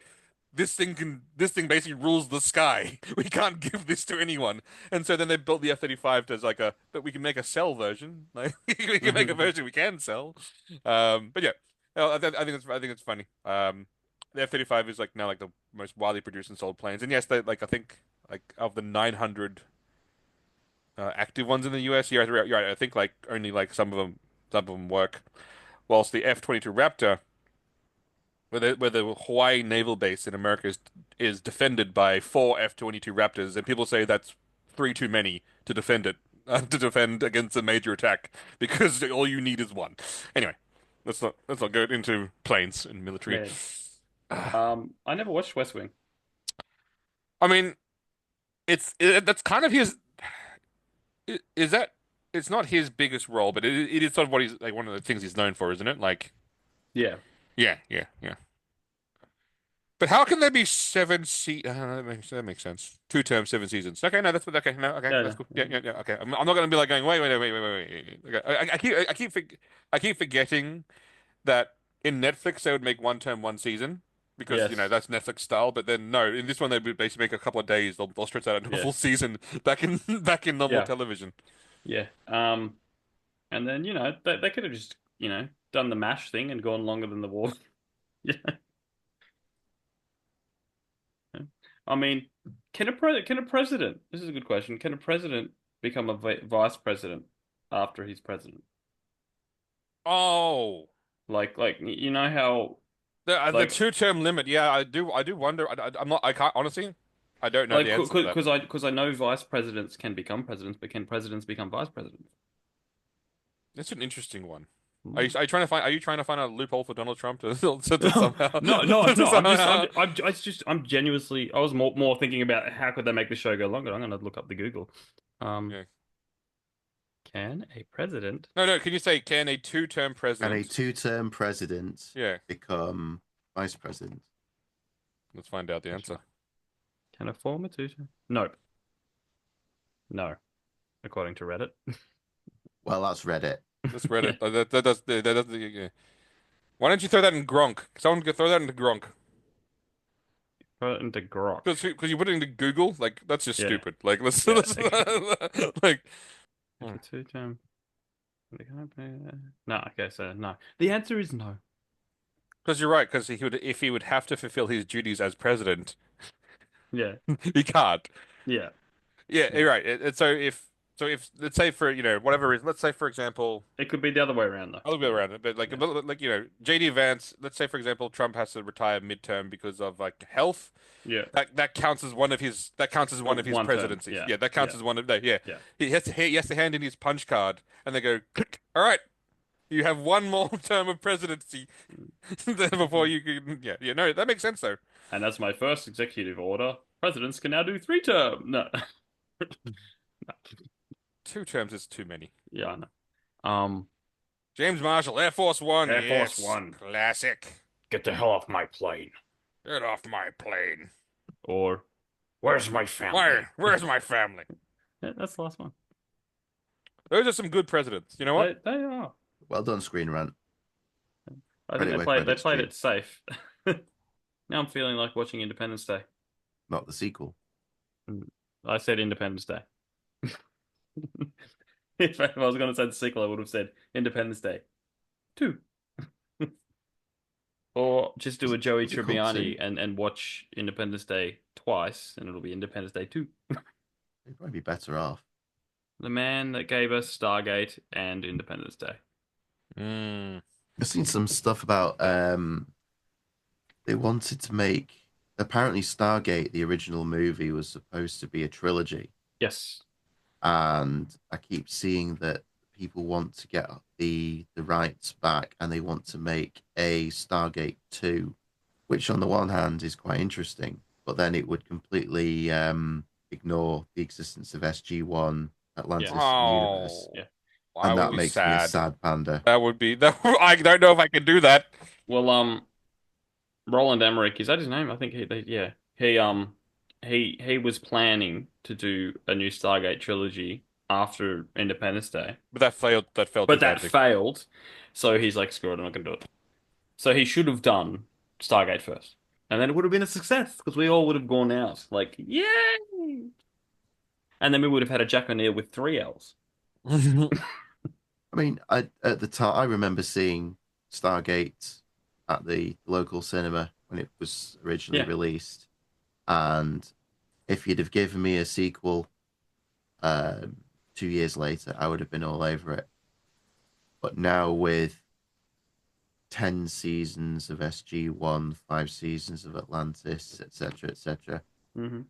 this thing basically rules the sky. We can't give this to anyone." And so then they built the F-35 as but we can make a sell version. Like we can make a version we can sell. But yeah, I think it's funny. The F-35 is now like the most widely produced and sold planes. And yes, they I think of the 900 active ones in the US, you're right. I think only some of them work. Whilst the F-22 Raptor, where the Hawaii Naval Base in America is defended by 4 F-22 Raptors, and people say that's 3 too many to defend it, to defend against a major attack, because all you need is 1. Anyway, let's not go into planes and military. I never watched West Wing. I mean, that's kind of his. Is that it's not his biggest role, but it is sort of what he's one of the things he's known for, isn't it? Yeah. Yeah. But how can there be 7 that makes sense. 2 terms, 7 seasons. Okay, no, that's okay. No, okay, that's cool. Yeah. Okay, I'm not gonna be going. Wait. Okay. I keep forgetting that in Netflix they would make 1 term, 1 season because that's Netflix style. But then no, in this one they would basically make a couple of days. They'll stretch that into a full season back in normal television. Yeah. And then they could have just done the MASH thing and gone longer than the war. Yeah. I mean, can a president? This is a good question. Can a president become a vice president after he's president? Oh, like how the 2-term limit? Yeah, I do wonder. I'm not. I can't honestly. I don't know the answer to that. Because I know vice presidents can become presidents, but can presidents become vice presidents? That's an interesting one. Are you trying to find a loophole for Donald Trump to somehow? No. I'm genuinely. I was more thinking about how could they make the show go longer. I'm going to look up the Google. Can a president? No. Can you say can a 2-term president? Can a 2-term president become vice president? Let's find out the answer. Can a former 2-term? Nope. No, according to Reddit. Well, that's Reddit. That's Reddit. That does. Yeah. Why don't you throw that in Gronk? Someone could throw that into Gronk. Throw it into Grok. Because you put it into Google, that's just stupid. Let's 2-term. No. Okay, so no. The answer is no. Because you're right. Because if he would have to fulfill his duties as president, he can't. Yeah. Yeah, you're right. So if let's say for whatever reason, let's say for example, it could be the other way around though. Other way around it, but JD Vance. Let's say for example, Trump has to retire midterm because of health. Yeah. That counts as one of his presidencies. Yeah. That counts as one of that. Yeah. He has to hand in his punch card, and they go, all right, you have 1 more term of presidency before you can. Yeah. No, that makes sense though. And that's my first executive order. Presidents can now do 3 terms. No. 2 terms is too many. Yeah, I know. James Marshall, Air Force One. Force One. Classic. Get the hell off my plane. Get off my plane. Or, where's my family? Where's my family? Yeah, that's the last one. Those are some good presidents. You know what? They are. Well done, Screen Rant. I think they played it safe. Now I'm feeling like watching Independence Day. Not the sequel. I said Independence Day. If I was going to say the sequel, I would have said Independence Day 2. Or just do a Joey Tribbiani and watch Independence Day twice, and it'll be Independence Day 2. You'd probably be better off. The man that gave us Stargate and Independence Day. I've seen some stuff about they wanted to make. Apparently, Stargate, the original movie, was supposed to be a trilogy. Yes. And I keep seeing that people want to get the rights back, and they want to make a Stargate 2, which on the one hand is quite interesting, but then it would completely ignore the existence of SG-1, Atlantis, and the universe. Oh, Yeah. I And would that be makes me a sad. sad panda. That would be that. I don't know if I can do that. Well, Roland Emmerich, is that his name? I think yeah. He was planning to do a new Stargate trilogy after Independence Day, But that failed. That failed too but that badly. failed. So he's like, screw it, I'm not gonna do it. So he should have done Stargate first. And then it would have been a success because we all would have gone out like, yay! And then we would have had a Jack O'Neill with three L's. I mean, at the time, I remember seeing Stargate at the local cinema when it was originally Yeah. released, and if you'd have given me a sequel 2 years later, I would have been all over it. But now with 10 seasons of SG-1, 5 seasons of Atlantis, etc., etc., Mm-hmm.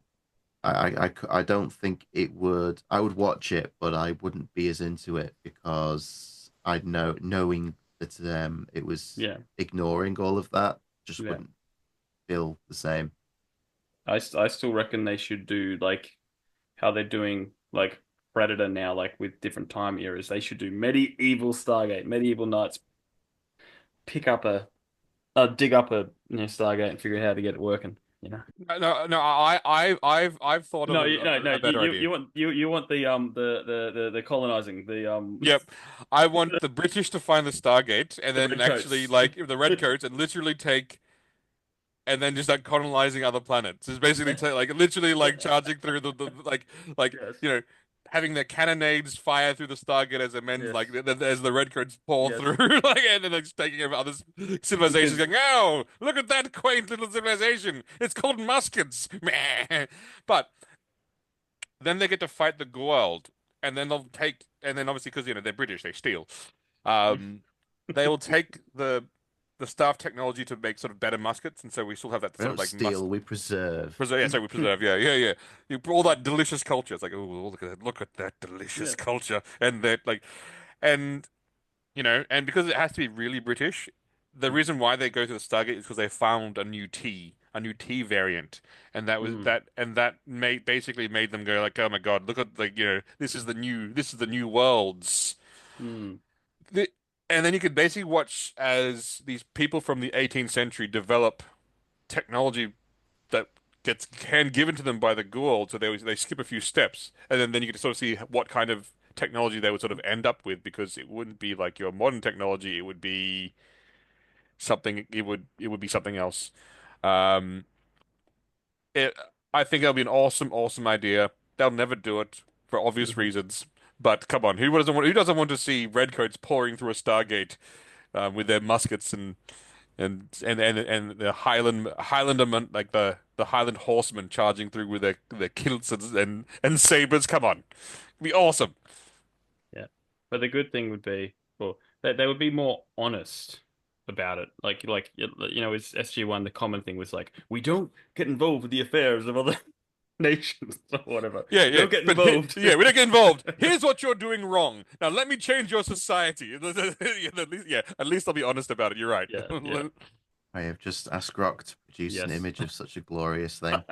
I don't think it would. I would watch it, but I wouldn't be as into it because I'd knowing that it was Yeah. ignoring all of that just Yeah. wouldn't feel the same. I still reckon they should do like how they're doing like Predator now, like with different time eras. They should do medieval Stargate, medieval knights, pick up dig up a Stargate and figure out how to get it working. You know. No. I've thought of No, a better idea. you want the colonizing Yep, I want the British to find the Stargate, and The then redcoats. actually like the redcoats, and literally take, and then just like colonizing other planets. It's basically like literally like charging through the like Yes. you know, having their cannonades fire through the Stargate as it meant Yes. like as the redcoats pour Yes. through, like, and then like just taking over other civilizations, going, "Oh, look at that quaint little civilization! It's called muskets." Meh. But then they get to fight the Goa'uld, and then they'll take, and then obviously because they're British, they steal. They will take the staff technology to make sort of better muskets, and so we still have that We sort don't of like steal, we preserve. preserve. Yeah, so we preserve. Yeah. All that delicious culture. It's like, oh, look at that delicious Yeah. culture, and that like, and and because it has to be really British, the reason why they go to the Stargate is because they found a new tea variant, and that was that basically made them go like, oh my God, look at like this is the new worlds. Mm. And then you could basically watch as these people from the 18th century develop technology that gets hand given to them by the Goa'uld, so they skip a few steps, and then you can sort of see what kind of technology they would sort of end up with, because it wouldn't be like your modern technology, it would be something, it would be something else. Um, it, I think that'll be an awesome idea. They'll never do it for obvious reasons, but come on, who doesn't want to see redcoats pouring through a Stargate with their muskets and the Highlandermen, like the Highland horsemen charging through with their kilts and sabers. Come on, it'd be awesome. Yeah. But the good thing would be, well, they would be more honest about it. Like with SG-1, the common thing was like, we don't get involved with the affairs of other nations or whatever. Yeah. Don't get But involved. yeah, we don't get involved. Here's what you're doing wrong. Now let me change your society. At least I'll be honest about it. You're right. Yeah. I have just asked Rock to produce an Yes. image of such a glorious thing.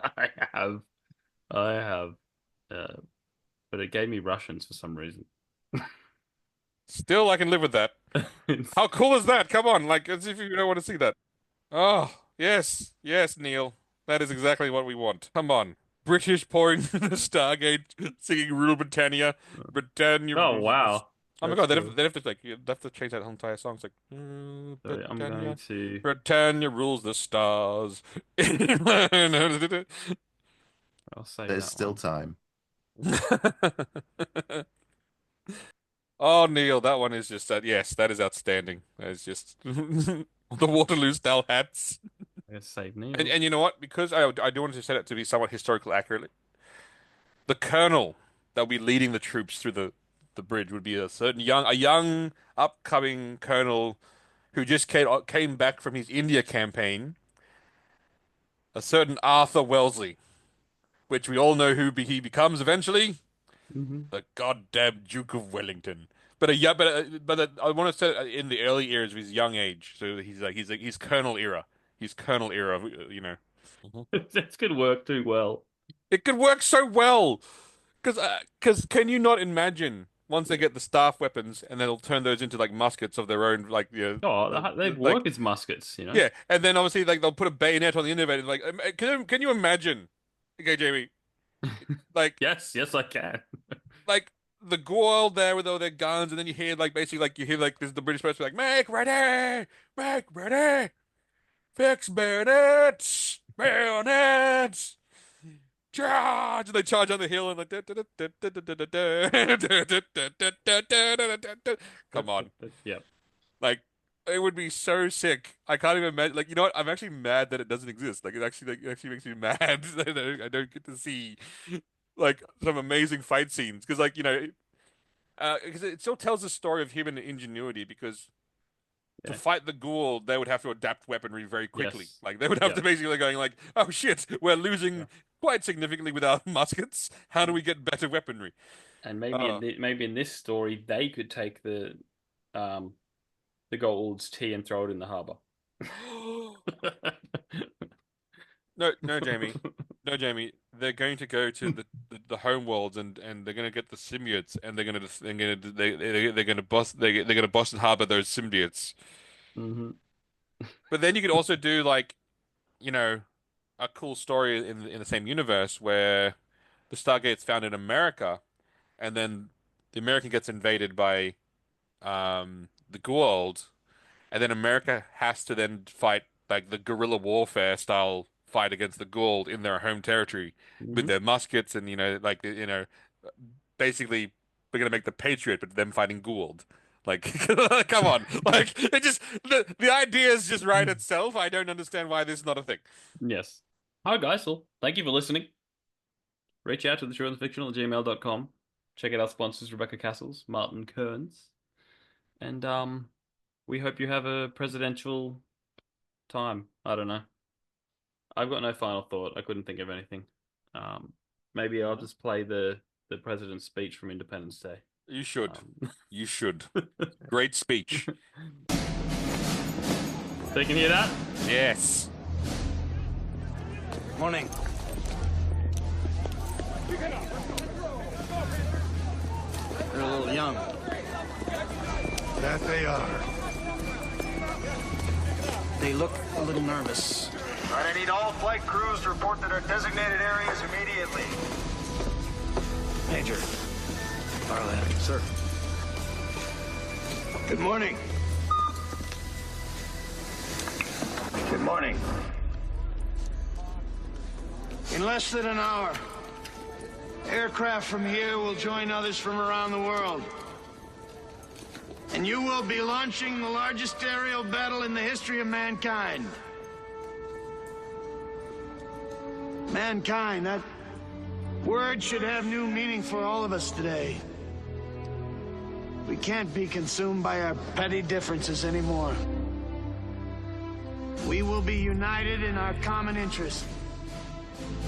I have, but it gave me Russians for some reason. Still, I can live with that. How cool is that? Come on, like as if you don't want to see that. Oh, yes, Neil. That is exactly what we want. Come on. British pouring through the Stargate, singing "Rule Britannia." Britannia. Oh wow! Oh my That's God, cool. they'd have to like you'd have to change that whole entire song. It's like I'm Britannia, going to. Britannia rules the stars. I'll say There's that still one. time. Oh, Neil, that one is just that. Yes, that is outstanding. That is just the Waterloo style hats. I gotta save Neil. And you know what? Because I do want to set it to be somewhat historical accurately. The colonel that will be leading the troops through the bridge would be a young upcoming colonel who just came back from his India campaign. A certain Arthur Wellesley, which we all know he becomes eventually. The goddamn Duke of Wellington. But I want to say in the early years of his young age. So he's Colonel era. He's Colonel era, This could work too well. It could work so well. Because can you not imagine once they get the staff weapons and they'll turn those into like muskets of their own, like Oh, they like work as muskets, yeah, and then obviously like they'll put a bayonet on the end of it. Like, can you imagine? Okay, Jamie, like Yes, I can. like the Goa'uld there with all their guns, and then you hear like basically like you hear like this the British person like make ready, fix bayonets, bayonets. Charge! And they charge on the hill and like come on. Yep. Like it would be so sick. I can't even imagine. Like you know what? I'm actually mad that it doesn't exist. Like it actually makes me mad that I don't get to see like some amazing fight scenes because like because it still tells the story of human ingenuity because to fight the Goa'uld, they would have to adapt weaponry very quickly. Yes. Like they would have to basically going like, oh shit, we're losing quite significantly with our muskets. How do we get better weaponry? And maybe in this story they could take the Goa'uld's tea and throw it in the harbor. No, Jamie. No, Jamie. They're going to go to the home worlds and they're going to get the symbiotes and they're going to boss and harbor those symbiotes. Mm-hmm. But then you could also do like, a cool story in the same universe where the Stargate's found in America, and then the American gets invaded by the Goa'uld, and then America has to then fight like the guerrilla warfare style fight against the Goa'uld in their home territory with their muskets and basically we're gonna make the Patriot, but them fighting Goa'uld. Like, come on! Like, it just the idea is just right itself. I don't understand why this is not a thing. Yes. Hi guys, well, thank you for listening. Reach out to thetrueandthefictional@gmail.com. Check out our sponsors, Rebecca Cassells, Martin Kearns. And we hope you have a presidential time. I don't know. I've got no final thought. I couldn't think of anything. Maybe I'll just play the president's speech from Independence Day. You should. You should. Great speech. So you can hear that? Yes. Morning. They're a little young. That they are. They look a little nervous. All right, I need all flight crews to report to their designated areas immediately. Major. Arlen. Sir. Good morning. Good morning. In less than an hour, aircraft from here will join others from around the world. And you will be launching the largest aerial battle in the history of mankind. Mankind, that word should have new meaning for all of us today. We can't be consumed by our petty differences anymore. We will be united in our common interest.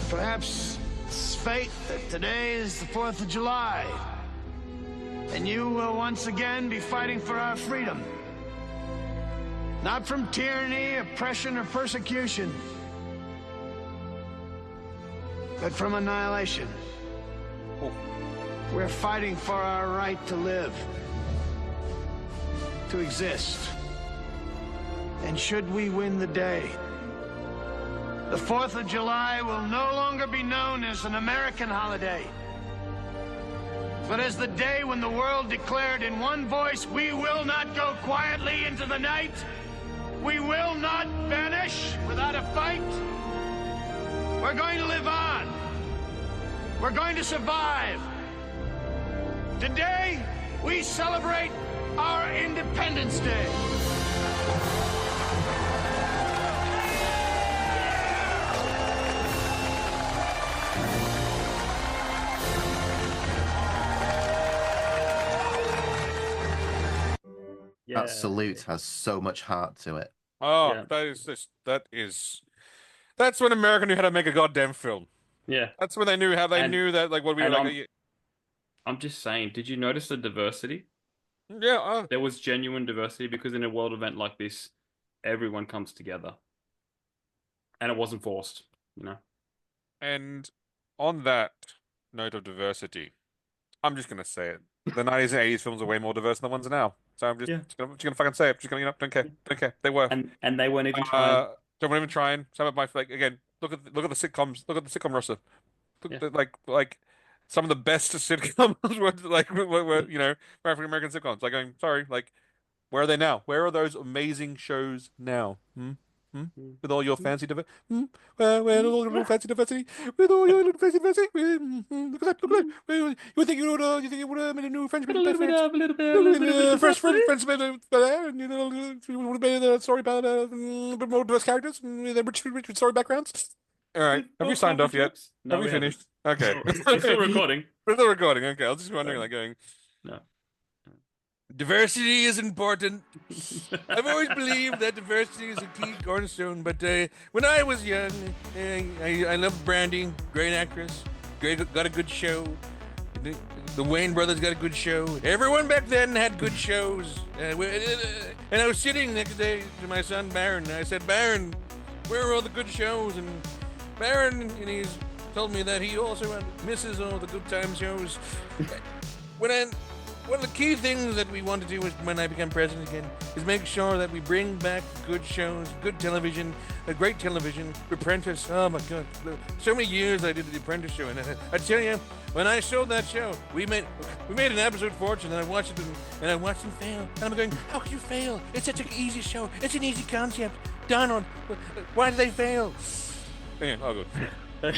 Perhaps it's fate that today is the 4th of July, and you will once again be fighting for our freedom. Not from tyranny, oppression, or persecution, but from annihilation. We're fighting for our right to live, to exist. And should we win the day, the 4th of July will no longer be known as an American holiday, but as the day when the world declared in one voice, we will not go quietly into the night. We will not vanish without a fight. We're going to live on. We're going to survive. Today, we celebrate our Independence Day. That salute has so much heart to it. Oh, Yeah. That's when America knew how to make a goddamn film. Yeah. That's when they knew how they knew that like what we were And like. I'm just saying, did you notice the diversity? Yeah. There was genuine diversity because in a world event like this, everyone comes together. And it wasn't forced. And on that note of diversity, I'm just gonna say it. The 90s and 80s films are way more diverse than the ones now. So I'm just gonna fucking say it. Just gonna, don't care. They were. And they weren't even trying. Don't even trying. Some of my again. Look at the sitcoms. Look at the sitcom roster. Like some of the best sitcoms were African American sitcoms. Like going, sorry, like where are they now? Where are those amazing shows now? With all your fancy diversity? Where all your fancy diversity? With all your fancy diversity? Look at that! You think you would have made a new French A little bit French and would have made a story about a bit more diverse characters with rich story backgrounds. All right, have you signed off yet? No, have we finished? Okay, We're still recording. We're still recording. Okay, I was just wondering, No. Diversity is important. I've always believed that diversity is a key cornerstone, but when I was young, I loved Brandy, great actress, got a good show. The Wayne brothers got a good show. Everyone back then had good shows. And I was sitting next day to my son Baron, and I said, Baron, where are all the good shows? And Baron, and he's told me that he also misses all the good time shows. One of the key things that we want to do when I become president again is make sure that we bring back good shows, good television, great television. Apprentice, oh my God, so many years I did the Apprentice show, and I tell you, when I showed that show, we made an absolute fortune, and I watched it, and I watched them fail, and I'm going, how could you fail? It's such an easy show. It's an easy concept. Donald, why did they fail? Yeah, all good.